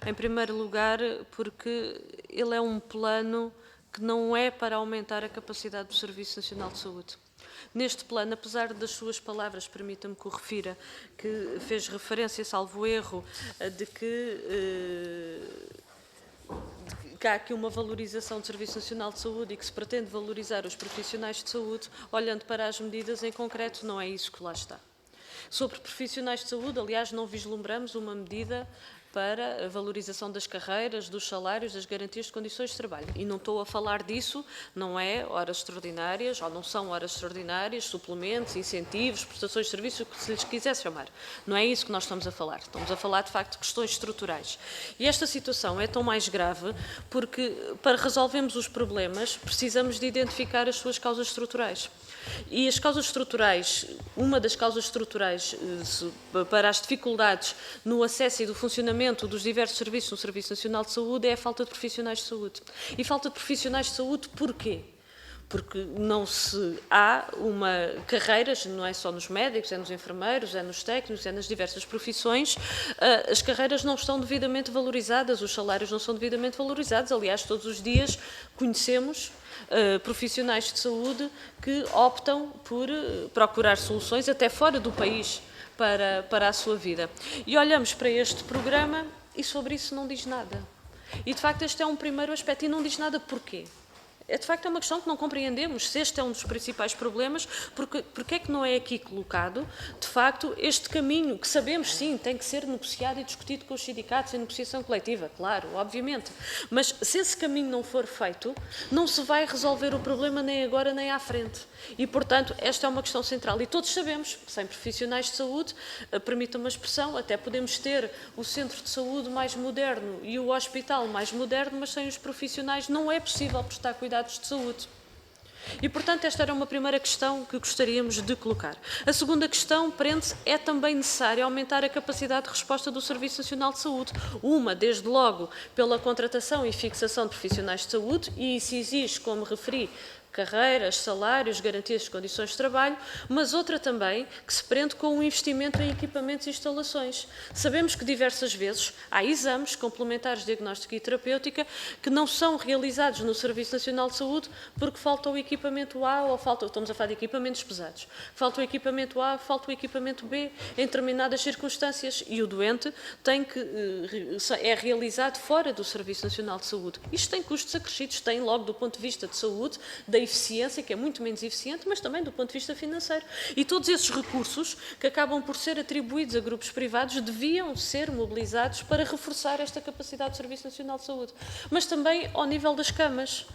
Em primeiro lugar, porque ele é um plano que não é para aumentar a capacidade do Serviço Nacional de Saúde. Neste plano, apesar das suas palavras, permita-me que o refira, que fez referência, salvo erro, de que há aqui uma valorização do Serviço Nacional de Saúde e que se pretende valorizar os profissionais de saúde, olhando para as medidas em concreto, não é isso que lá está. Sobre profissionais de saúde, aliás, não vislumbramos uma medida para a valorização das carreiras, dos salários, das garantias de condições de trabalho. E não estou a falar disso, não é horas extraordinárias, ou não são horas extraordinárias, suplementos, incentivos, prestações de serviço, o que se lhes quiser chamar. Não é isso que nós estamos a falar. Estamos a falar, de facto, de questões estruturais. E esta situação é tão mais grave porque, para resolvermos os problemas, precisamos de identificar as suas causas estruturais. E as causas estruturais, uma das causas estruturais para as dificuldades no acesso e do funcionamento dos diversos serviços no Serviço Nacional de Saúde é a falta de profissionais de saúde. E falta de profissionais de saúde porquê? Porque não se há uma carreiras, não é só nos médicos, é nos enfermeiros, é nos técnicos, é nas diversas profissões, as carreiras não estão devidamente valorizadas, os salários não são devidamente valorizados. Aliás, todos os dias conhecemos profissionais de saúde que optam por procurar soluções até fora do país para a sua vida. E olhamos para este programa e sobre isso não diz nada. E, de facto, este é um primeiro aspecto e não diz nada porquê. De facto, é uma questão que não compreendemos. Se este é um dos principais problemas, porque é que não é aqui colocado, de facto, este caminho que sabemos, sim, tem que ser negociado e discutido com os sindicatos em negociação coletiva, claro, obviamente. Mas se esse caminho não for feito, não se vai resolver o problema nem agora nem à frente. E, portanto, esta é uma questão central. E todos sabemos que sem profissionais de saúde, permita uma expressão, até podemos ter o centro de saúde mais moderno e o hospital mais moderno, mas sem os profissionais não é possível prestar cuidados de saúde. E, portanto, esta era uma primeira questão que gostaríamos de colocar. A segunda questão prende-se, é também necessário aumentar a capacidade de resposta do Serviço Nacional de Saúde. Uma, desde logo, pela contratação e fixação de profissionais de saúde, e isso exige, como referi, carreiras, salários, garantias de condições de trabalho, mas outra também que se prende com o investimento em equipamentos e instalações. Sabemos que diversas vezes há exames complementares de diagnóstica e terapêutica que não são realizados no Serviço Nacional de Saúde porque falta o equipamento A ou falta, estamos a falar de equipamentos pesados, falta o equipamento A, falta o equipamento B em determinadas circunstâncias e o doente é realizado fora do Serviço Nacional de Saúde. Isto tem custos acrescidos, tem logo do ponto de vista de saúde, da eficiência, que é muito menos eficiente, mas também do ponto de vista financeiro. E todos esses recursos que acabam por ser atribuídos a grupos privados deviam ser mobilizados para reforçar esta capacidade do Serviço Nacional de Saúde. Mas também ao nível das camas.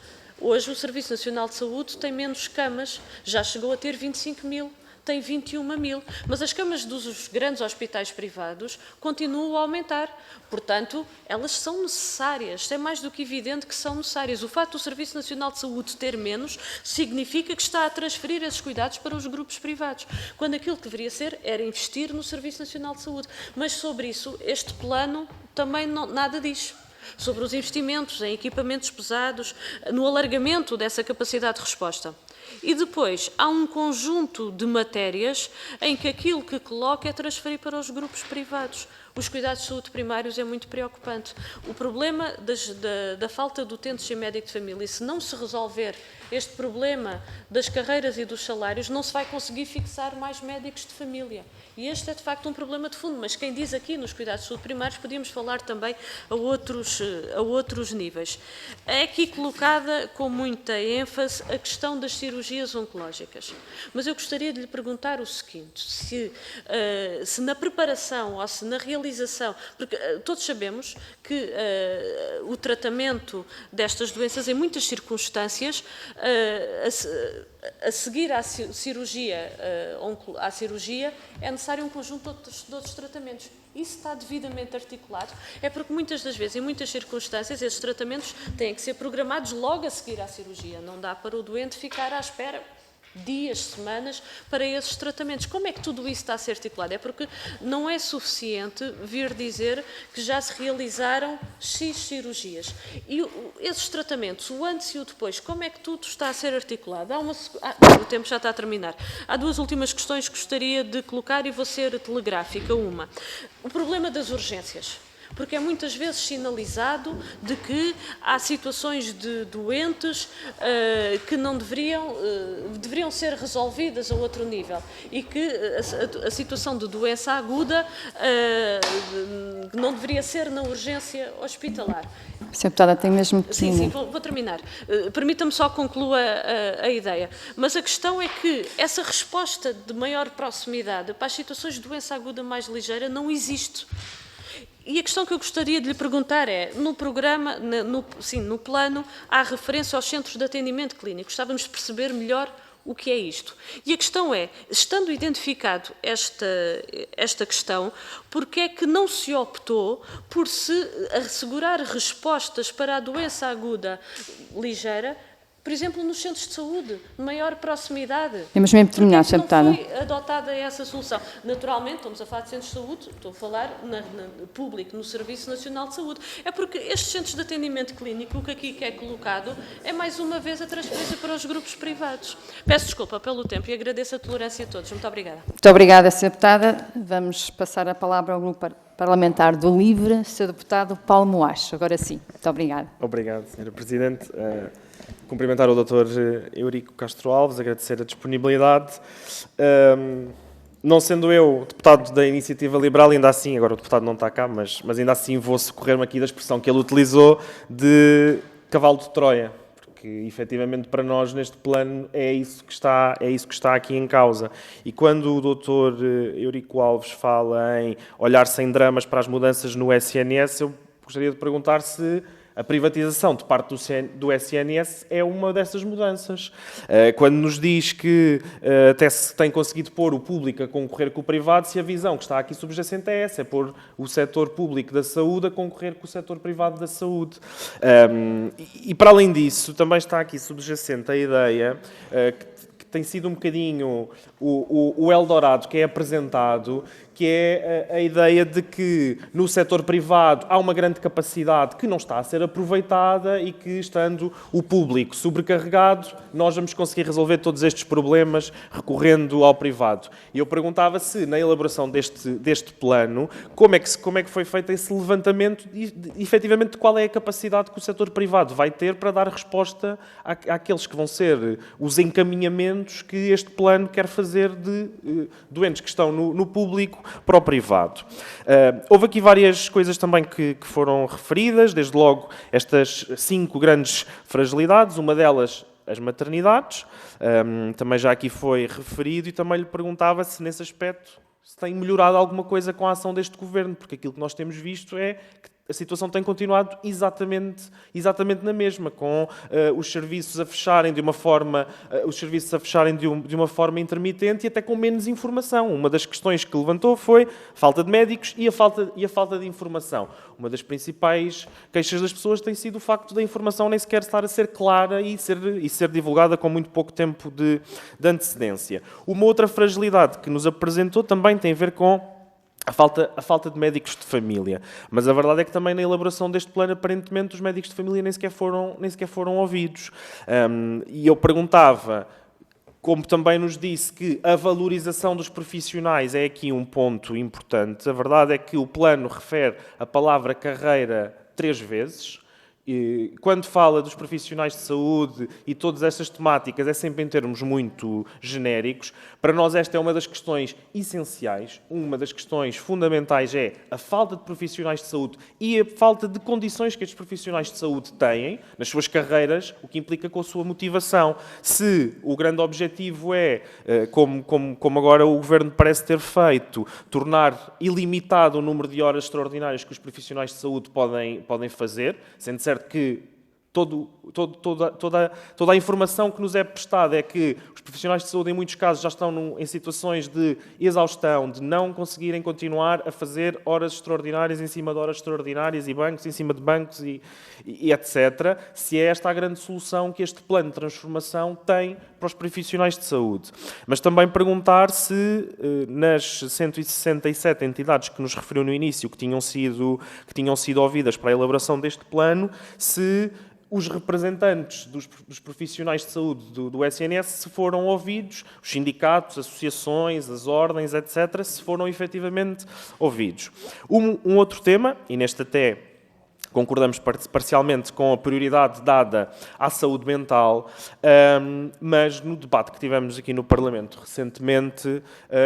Hoje o Serviço Nacional de Saúde tem menos camas, já chegou a ter 25 mil. Tem 21.000, mas as camas dos grandes hospitais privados continuam a aumentar. Portanto, elas são necessárias, é mais do que evidente que são necessárias. O facto do Serviço Nacional de Saúde ter menos significa que está a transferir esses cuidados para os grupos privados, quando aquilo que deveria ser era investir no Serviço Nacional de Saúde. Mas sobre isso, este plano também nada diz. Sobre os investimentos em equipamentos pesados, no alargamento dessa capacidade de resposta. E depois, há um conjunto de matérias em que aquilo que coloca é transferir para os grupos privados. Os cuidados de saúde primários é muito preocupante. O problema da falta de utentes em médico de família, se não se resolver este problema das carreiras e dos salários, não se vai conseguir fixar mais médicos de família. E este é, de facto, um problema de fundo. Mas quem diz aqui nos cuidados de saúde primários, podíamos falar também a outros níveis. É aqui colocada com muita ênfase a questão das cirurgias oncológicas. Mas eu gostaria de lhe perguntar o seguinte, se na preparação ou se na realização, porque todos sabemos que o tratamento destas doenças, em muitas circunstâncias, a seguir à cirurgia, é necessário um conjunto de outros tratamentos. Isso está devidamente articulado. É porque muitas das vezes, em muitas circunstâncias, esses tratamentos têm que ser programados logo a seguir à cirurgia. Não dá para o doente ficar à espera dias, semanas, para esses tratamentos. Como é que tudo isso está a ser articulado? É porque não é suficiente vir dizer que já se realizaram X cirurgias. E esses tratamentos, o antes e o depois, como é que tudo está a ser articulado? O tempo já está a terminar. Há duas últimas questões que gostaria de colocar e vou ser telegráfica. Uma, o problema das urgências. Porque é muitas vezes sinalizado de que há situações de doentes que não deveriam ser resolvidas a outro nível e que a situação de doença aguda não deveria ser na urgência hospitalar. Sra. Deputada, tem mesmo que... Sim, vou terminar. Permita-me só concluir a ideia. Mas a questão é que essa resposta de maior proximidade para as situações de doença aguda mais ligeira não existe. E a questão que eu gostaria de lhe perguntar é, no programa, no plano, há referência aos centros de atendimento clínico. Gostávamos de perceber melhor o que é isto. E a questão é, estando identificado esta questão, porque é que não se optou por se assegurar respostas para a doença aguda ligeira, por exemplo, nos centros de saúde, de maior proximidade? Temos mesmo terminado, Sra. Deputada. Não foi adotada essa solução. Naturalmente, estamos a falar de centros de saúde, estou a falar público, no Serviço Nacional de Saúde. É porque estes centros de atendimento clínico, o que aqui é colocado, é mais uma vez a transferência para os grupos privados. Peço desculpa pelo tempo e agradeço a tolerância a todos. Muito obrigada. Muito obrigada, Sra. Deputada. Vamos passar a palavra ao Grupo Parlamentar do LIVRE, Sr. Deputado Paulo Moacho. Agora sim. Muito obrigada. Obrigado, Sra. Presidente. Cumprimentar o Dr. Eurico Castro Alves, agradecer a disponibilidade. Não sendo eu deputado da Iniciativa Liberal, ainda assim, agora o deputado não está cá, mas ainda assim vou socorrer-me aqui da expressão que ele utilizou de cavalo de Troia, porque efetivamente para nós neste plano é isso que está aqui em causa. E quando o Dr. Eurico Alves fala em olhar sem dramas para as mudanças no SNS, eu gostaria de perguntar se a privatização de parte do SNS é uma dessas mudanças. Quando nos diz que até se tem conseguido pôr o público a concorrer com o privado, se a visão que está aqui subjacente é essa, é pôr o setor público da saúde a concorrer com o setor privado da saúde. E para além disso, também está aqui subjacente a ideia que tem sido um bocadinho o Eldorado que é apresentado, que é a ideia de que no setor privado há uma grande capacidade que não está a ser aproveitada e que, estando o público sobrecarregado, nós vamos conseguir resolver todos estes problemas recorrendo ao privado. E eu perguntava se, na elaboração deste plano, como é que foi feito esse levantamento e, efetivamente, qual é a capacidade que o setor privado vai ter para dar resposta àqueles que vão ser os encaminhamentos que este plano quer fazer de doentes que estão no público para o privado. Houve aqui várias coisas também que foram referidas, desde logo estas 5 grandes fragilidades, uma delas as maternidades, também já aqui foi referido, e também lhe perguntava se nesse aspecto se tem melhorado alguma coisa com a ação deste Governo, porque aquilo que nós temos visto é que a situação tem continuado exatamente na mesma, com os serviços a fecharem de uma forma, de uma forma intermitente e até com menos informação. Uma das questões que levantou foi a falta de médicos e a falta de informação. Uma das principais queixas das pessoas tem sido o facto da informação nem sequer estar a ser clara e ser divulgada com muito pouco tempo de antecedência. Uma outra fragilidade que nos apresentou também tem a ver com a falta de médicos de família. Mas a verdade é que também na elaboração deste plano, aparentemente, os médicos de família nem sequer foram ouvidos. E eu perguntava, como também nos disse, que a valorização dos profissionais é aqui um ponto importante. A verdade é que o plano refere a palavra carreira 3 vezes. E quando fala dos profissionais de saúde e todas estas temáticas, é sempre em termos muito genéricos. Para nós esta é uma das questões essenciais, uma das questões fundamentais é a falta de profissionais de saúde e a falta de condições que estes profissionais de saúde têm nas suas carreiras, o que implica com a sua motivação. Se o grande objetivo é, como agora o Governo parece ter feito, tornar ilimitado o número de horas extraordinárias que os profissionais de saúde podem fazer, sendo certo que toda a informação que nos é prestada é que os profissionais de saúde, em muitos casos, já estão em situações de exaustão, de não conseguirem continuar a fazer horas extraordinárias em cima de horas extraordinárias e bancos em cima de bancos e etc. Se é esta a grande solução que este plano de transformação tem para os profissionais de saúde. Mas também perguntar se nas 167 entidades que nos referiu no início, que tinham sido ouvidas para a elaboração deste plano, se os representantes dos profissionais de saúde do SNS se foram ouvidos, os sindicatos, associações, as ordens, etc., se foram efetivamente ouvidos. Um outro tema, e neste até concordamos parcialmente com a prioridade dada à saúde mental, mas no debate que tivemos aqui no Parlamento recentemente,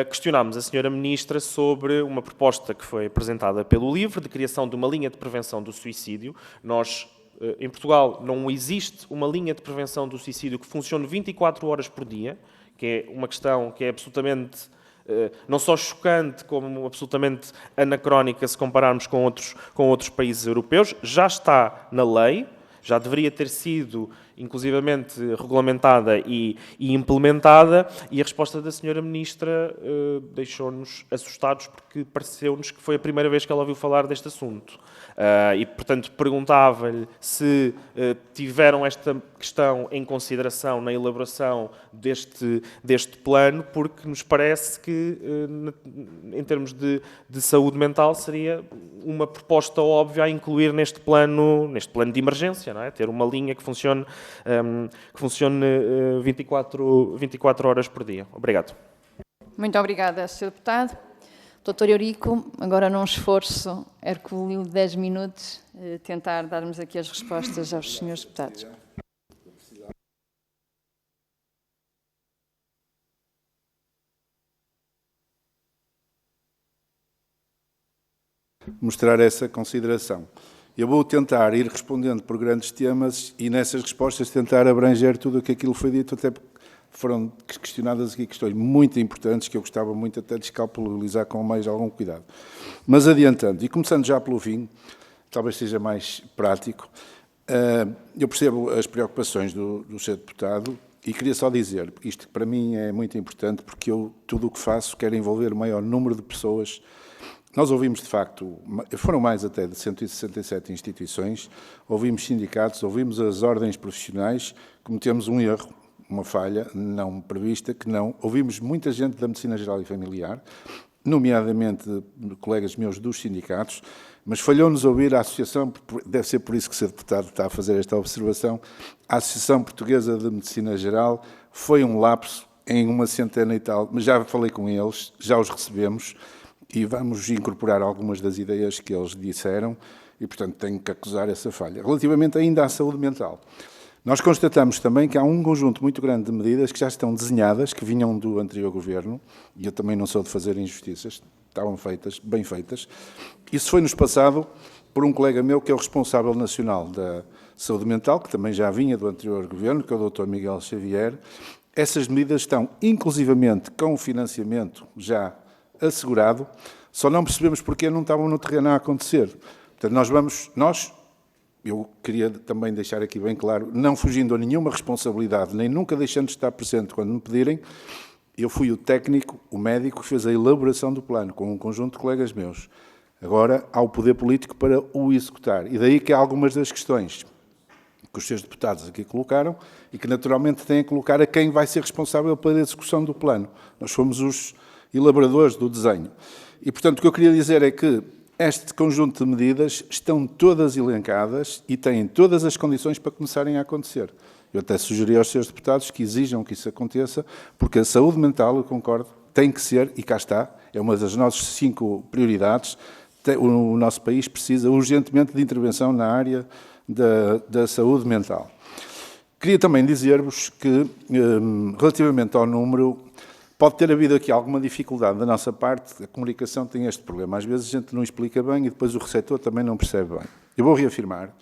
questionámos a Sra. Ministra sobre uma proposta que foi apresentada pelo LIVRE de criação de uma linha de prevenção do suicídio. Em Portugal não existe uma linha de prevenção do suicídio que funcione 24 horas por dia, que é uma questão que é absolutamente não só chocante, como absolutamente anacrónica se compararmos com outros países europeus. Já está na lei, já deveria ter sido inclusivamente regulamentada e implementada, e a resposta da Sra. Ministra deixou-nos assustados, porque pareceu-nos que foi a primeira vez que ela ouviu falar deste assunto. E, portanto, perguntava-lhe se tiveram esta questão em consideração na elaboração deste plano, porque nos parece que, em termos de saúde mental, seria uma proposta óbvia a incluir neste plano de emergência, não é? Ter uma linha que funcione 24 horas por dia. Obrigado. Muito obrigada, Sr. Deputado. Dr. Eurico, agora num esforço hercúleo de 10 minutos, tentar darmos aqui as respostas aos senhores deputados. Mostrar essa consideração. Eu vou tentar ir respondendo por grandes temas e nessas respostas tentar abranger tudo o que aquilo foi dito, até porque foram questionadas aqui questões muito importantes que eu gostava muito até de escalpelizar com mais algum cuidado. Mas adiantando, e começando já pelo fim, talvez seja mais prático, eu percebo as preocupações do Sr. Deputado e queria só dizer, isto para mim é muito importante, porque eu tudo o que faço quero envolver o maior número de pessoas. Nós ouvimos, de facto, foram mais até de 167 instituições, ouvimos sindicatos, ouvimos as ordens profissionais, cometemos um erro, uma falha não prevista, que não. Ouvimos muita gente da Medicina Geral e Familiar, nomeadamente colegas meus dos sindicatos, mas falhou-nos ouvir a Associação, deve ser por isso que o Sr. Deputado está a fazer esta observação, a Associação Portuguesa de Medicina Geral, foi um lapso em uma centena e tal, mas já falei com eles, já os recebemos, e vamos incorporar algumas das ideias que eles disseram e, portanto, tenho que acusar essa falha. Relativamente ainda à saúde mental, nós constatamos também que há um conjunto muito grande de medidas que já estão desenhadas, que vinham do anterior Governo, e eu também não sou de fazer injustiças, estavam feitas, bem feitas. Isso foi-nos passado por um colega meu que é o responsável nacional saúde mental, que também já vinha do anterior governo, que é o Dr. Miguel Xavier. Essas medidas estão inclusivamente com o financiamento já assegurado, só não percebemos porque não estavam no terreno a acontecer. Portanto, eu queria também deixar aqui bem claro, não fugindo a nenhuma responsabilidade, nem nunca deixando de estar presente quando me pedirem, eu fui o técnico, o médico que fez a elaboração do plano, com um conjunto de colegas meus. Agora, há o poder político para o executar. E daí que há algumas das questões que os seus deputados aqui colocaram e que, naturalmente, têm a colocar a quem vai ser responsável pela execução do plano. Nós fomos os elaboradores do desenho. E, portanto, o que eu queria dizer é que este conjunto de medidas estão todas elencadas e têm todas as condições para começarem a acontecer. Eu até sugeri aos seus deputados que exijam que isso aconteça, porque a saúde mental, eu concordo, tem que ser, e cá está, é uma das nossas 5 prioridades. O nosso país precisa urgentemente de intervenção na área da saúde mental. Queria também dizer-vos que, relativamente ao número, pode ter havido aqui alguma dificuldade da nossa parte, a comunicação tem este problema. Às vezes a gente não explica bem e depois o receptor também não percebe bem. Eu vou reafirmar.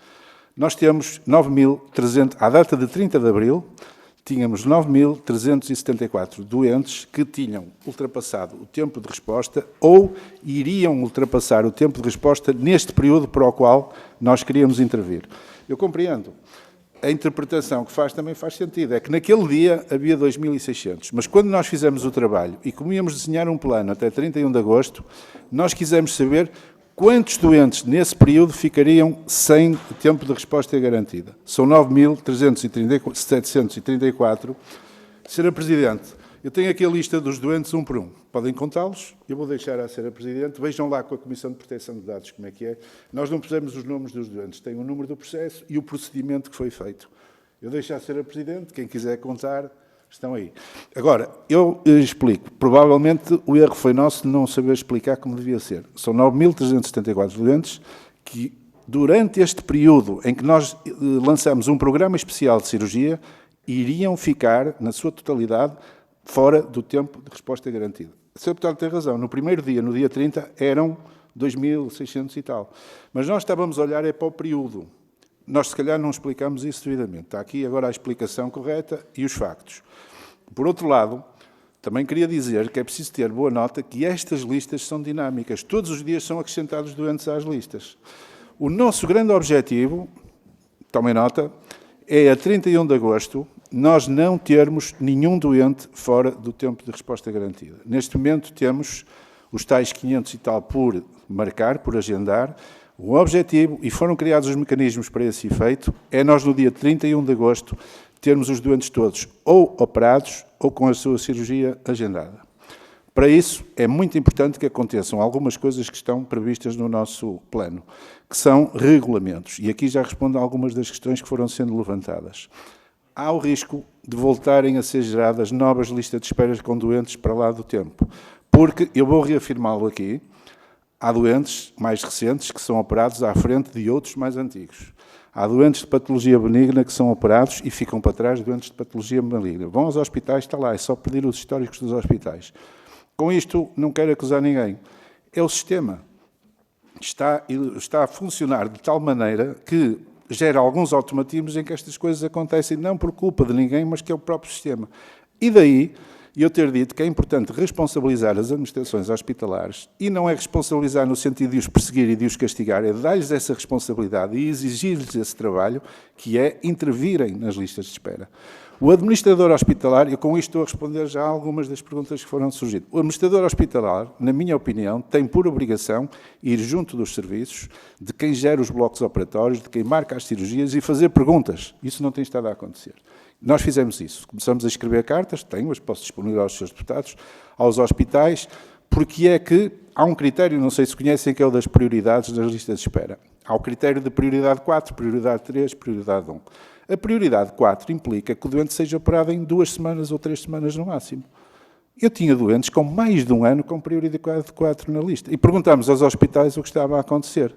Nós temos 9.300, à data de 30 de abril, tínhamos 9.374 doentes que tinham ultrapassado o tempo de resposta ou iriam ultrapassar o tempo de resposta neste período para o qual nós queríamos intervir. Eu compreendo. A interpretação que faz também faz sentido. É que naquele dia havia 2.600. Mas quando nós fizemos o trabalho e como íamos desenhar um plano até 31 de agosto, nós quisemos saber quantos doentes nesse período ficariam sem tempo de resposta garantida. São 9.734. Sra. Presidente, eu tenho aqui a lista dos doentes um por um. Podem contá-los? Eu vou deixar à Sra. Presidente. Vejam lá com a Comissão de Proteção de Dados como é que é. Nós não pusemos os nomes dos doentes. Tem o número do processo e o procedimento que foi feito. Eu deixo à Sra. Presidente. Quem quiser contar, estão aí. Agora, eu explico. Provavelmente o erro foi nosso de não saber explicar como devia ser. São 9.374 doentes que, durante este período em que nós lançamos um programa especial de cirurgia, iriam ficar, na sua totalidade, fora do tempo de resposta garantida. O Sr. Deputado tem razão. No primeiro dia, no dia 30, eram 2.600 e tal. Mas nós estávamos a olhar para o período. Nós, se calhar, não explicamos isso devidamente. Está aqui agora a explicação correta e os factos. Por outro lado, também queria dizer que é preciso ter boa nota que estas listas são dinâmicas. Todos os dias são acrescentados doentes às listas. O nosso grande objetivo, tomem nota, é a 31 de agosto nós não termos nenhum doente fora do tempo de resposta garantida. Neste momento temos os tais 500 e tal por marcar, por agendar. O objetivo, e foram criados os mecanismos para esse efeito, é nós no dia 31 de agosto termos os doentes todos ou operados ou com a sua cirurgia agendada. Para isso, é muito importante que aconteçam algumas coisas que estão previstas no nosso plano, que são regulamentos. E aqui já respondo a algumas das questões que foram sendo levantadas. Há o risco de voltarem a ser geradas novas listas de espera com doentes para lá do tempo. Porque, eu vou reafirmá-lo aqui, há doentes mais recentes que são operados à frente de outros mais antigos. Há doentes de patologia benigna que são operados e ficam para trás de doentes de patologia maligna. Vão aos hospitais, está lá, é só pedir os históricos dos hospitais. Com isto, não quero acusar ninguém. É o sistema. Está a funcionar de tal maneira que gera alguns automatismos em que estas coisas acontecem não por culpa de ninguém, mas que é o próprio sistema. E daí eu ter dito que é importante responsabilizar as administrações hospitalares e não é responsabilizar no sentido de os perseguir e de os castigar, é dar-lhes essa responsabilidade e exigir-lhes esse trabalho, que é intervirem nas listas de espera. O administrador hospitalar, e com isto estou a responder já a algumas das perguntas que foram surgindo, o administrador hospitalar, na minha opinião, tem por obrigação ir junto dos serviços, de quem gera os blocos operatórios, de quem marca as cirurgias e fazer perguntas. Isso não tem estado a acontecer. Nós fizemos isso. Começamos a escrever cartas, tenho-as, posso disponibilizar aos seus deputados, aos hospitais, porque é que há um critério, não sei se conhecem, que é o das prioridades das listas de espera. Há o critério de prioridade 4, prioridade 3, prioridade 1. A prioridade 4 implica que o doente seja operado em 2 semanas ou 3 semanas no máximo. Eu tinha doentes com mais de um ano com prioridade 4 na lista. E perguntámos aos hospitais o que estava a acontecer.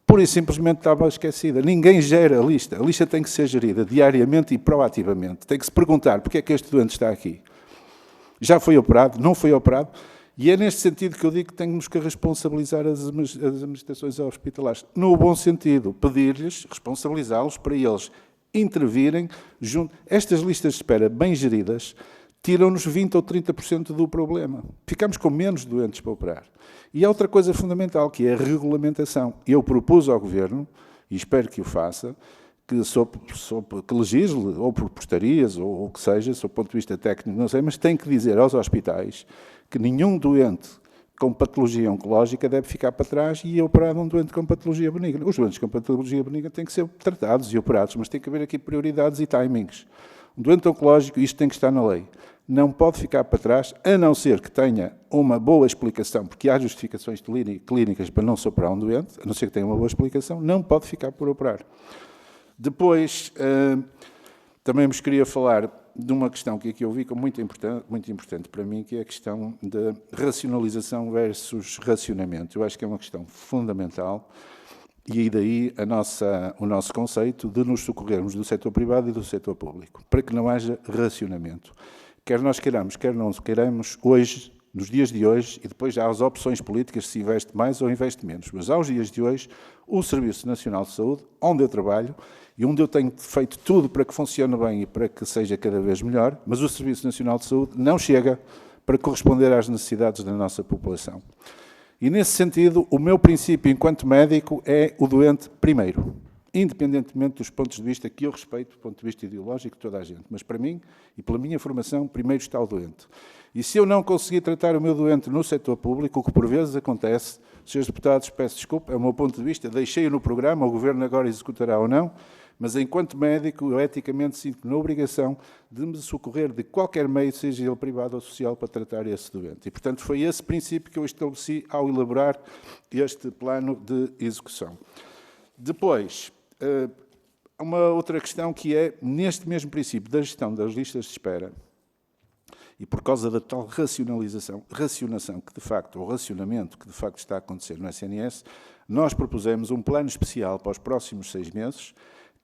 Pura e simplesmente estava esquecida. Ninguém gera a lista. A lista tem que ser gerida diariamente e proativamente. Tem que se perguntar porque é que este doente está aqui. Já foi operado? Não foi operado? E é neste sentido que eu digo que temos que responsabilizar as administrações hospitalares. No bom sentido, pedir-lhes, responsabilizá-los para eles intervirem junto. Estas listas de espera bem geridas tiram-nos 20% ou 30% do problema. Ficamos com menos doentes para operar. E há outra coisa fundamental, que é a regulamentação. Eu propus ao Governo, e espero que o faça, que legisle, ou por postarias, ou o que seja, sob o ponto de vista técnico, não sei, mas tem que dizer aos hospitais que nenhum doente com patologia oncológica deve ficar para trás e é operado um doente com patologia benigna. Os doentes com patologia benigna têm que ser tratados e operados, mas tem que haver aqui prioridades e timings. Um doente oncológico, isto tem que estar na lei. Não pode ficar para trás, a não ser que tenha uma boa explicação, porque há justificações clínicas para não se operar um doente, a não ser que tenha uma boa explicação, não pode ficar por operar. Depois, também vos queria falar de uma questão que aqui eu vi como muito importante para mim, que é a questão da racionalização versus racionamento. Eu acho que é uma questão fundamental e aí daí o nosso conceito de nos socorrermos do setor privado e do setor público, para que não haja racionamento. Quer nós queiramos, quer não queiramos, hoje, nos dias de hoje, e depois já há as opções políticas se investe mais ou investe menos, mas aos dias de hoje, o Serviço Nacional de Saúde, onde eu trabalho, e onde eu tenho feito tudo para que funcione bem e para que seja cada vez melhor, mas o Serviço Nacional de Saúde não chega para corresponder às necessidades da nossa população. E, nesse sentido, o meu princípio enquanto médico é o doente primeiro, independentemente dos pontos de vista que eu respeito, do ponto de vista ideológico de toda a gente. Mas, para mim, e pela minha formação, primeiro está o doente. E se eu não conseguir tratar o meu doente no setor público, o que por vezes acontece, Srs. Deputados, peço desculpa, é o meu ponto de vista, deixei-o no programa, o Governo agora executará ou não, mas enquanto médico, eu eticamente sinto na obrigação de me socorrer de qualquer meio, seja ele privado ou social, para tratar esse doente. E, portanto, foi esse princípio que eu estabeleci ao elaborar este plano de execução. Depois, uma outra questão que é, neste mesmo princípio da gestão das listas de espera, e por causa da tal racionação que de facto, ou racionamento que de facto está a acontecer no SNS, nós propusemos um plano especial para os próximos 6 meses,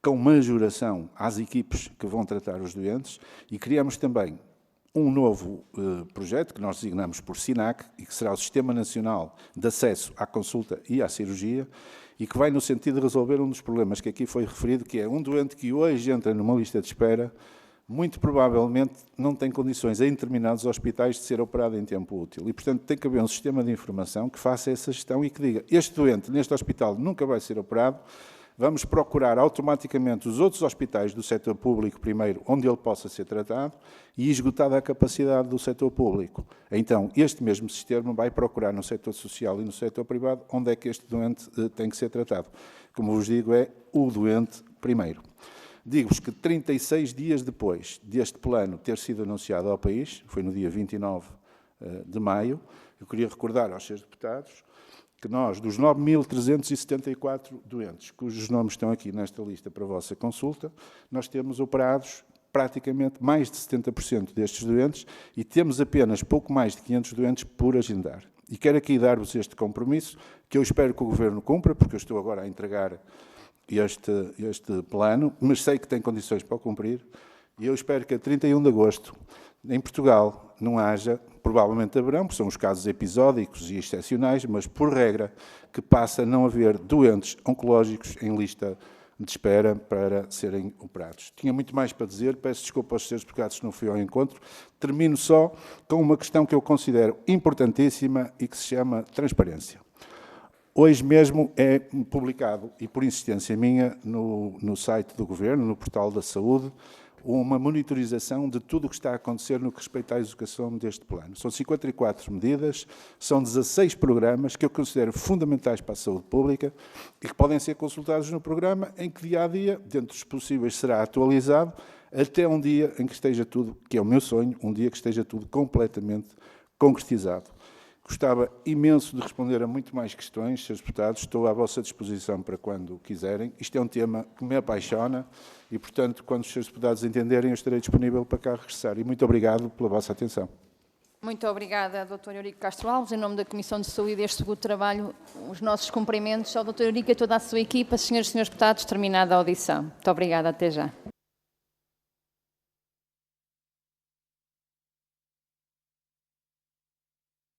com majoração às equipes que vão tratar os doentes, e criamos também um novo projeto, que nós designamos por SINAC, e que será o Sistema Nacional de Acesso à Consulta e à Cirurgia, e que vai no sentido de resolver um dos problemas que aqui foi referido, que é um doente que hoje entra numa lista de espera, muito provavelmente não tem condições em determinados hospitais de ser operado em tempo útil. E, portanto, tem que haver um sistema de informação que faça essa gestão e que diga, este doente neste hospital nunca vai ser operado, vamos procurar automaticamente os outros hospitais do setor público primeiro, onde ele possa ser tratado, e esgotada a capacidade do setor público. Então, este mesmo sistema vai procurar no setor social e no setor privado onde é que este doente tem que ser tratado. Como vos digo, é o doente primeiro. Digo-vos que 36 dias depois deste plano ter sido anunciado ao país, foi no dia 29 de maio, eu queria recordar aos Srs. Deputados que nós, dos 9.374 doentes, cujos nomes estão aqui nesta lista para a vossa consulta, nós temos operados praticamente mais de 70% destes doentes e temos apenas pouco mais de 500 doentes por agendar. E quero aqui dar-vos este compromisso, que eu espero que o Governo cumpra, porque eu estou agora a entregar este plano, mas sei que tem condições para o cumprir, e eu espero que a 31 de agosto, em Portugal, não haja, provavelmente haverão, porque são os casos episódicos e excepcionais, mas por regra, que passa a não haver doentes oncológicos em lista de espera para serem operados. Tinha muito mais para dizer, peço desculpa aos Srs. Deputados se não fui ao encontro. Termino só com uma questão que eu considero importantíssima e que se chama transparência. Hoje mesmo é publicado, e por insistência minha, no site do Governo, no portal da Saúde, uma monitorização de tudo o que está a acontecer no que respeita à execução deste plano. São 54 medidas, são 16 programas que eu considero fundamentais para a saúde pública e que podem ser consultados no programa, em que dia a dia, dentro dos possíveis, será atualizado, até um dia em que esteja tudo, que é o meu sonho, um dia que esteja tudo completamente concretizado. Gostava imenso de responder a muito mais questões, Srs. Deputados. Estou à vossa disposição para quando quiserem. Isto é um tema que me apaixona e, portanto, quando os Srs. Deputados entenderem, eu estarei disponível para cá regressar. E muito obrigado pela vossa atenção. Muito obrigada, Dr. Eurico Castro Alves. Em nome da Comissão de Saúde e deste Grupo de Trabalho, os nossos cumprimentos ao Dr. Eurico e a toda a sua equipa. Senhoras e senhores deputados, terminada a audição. Muito obrigada. Até já.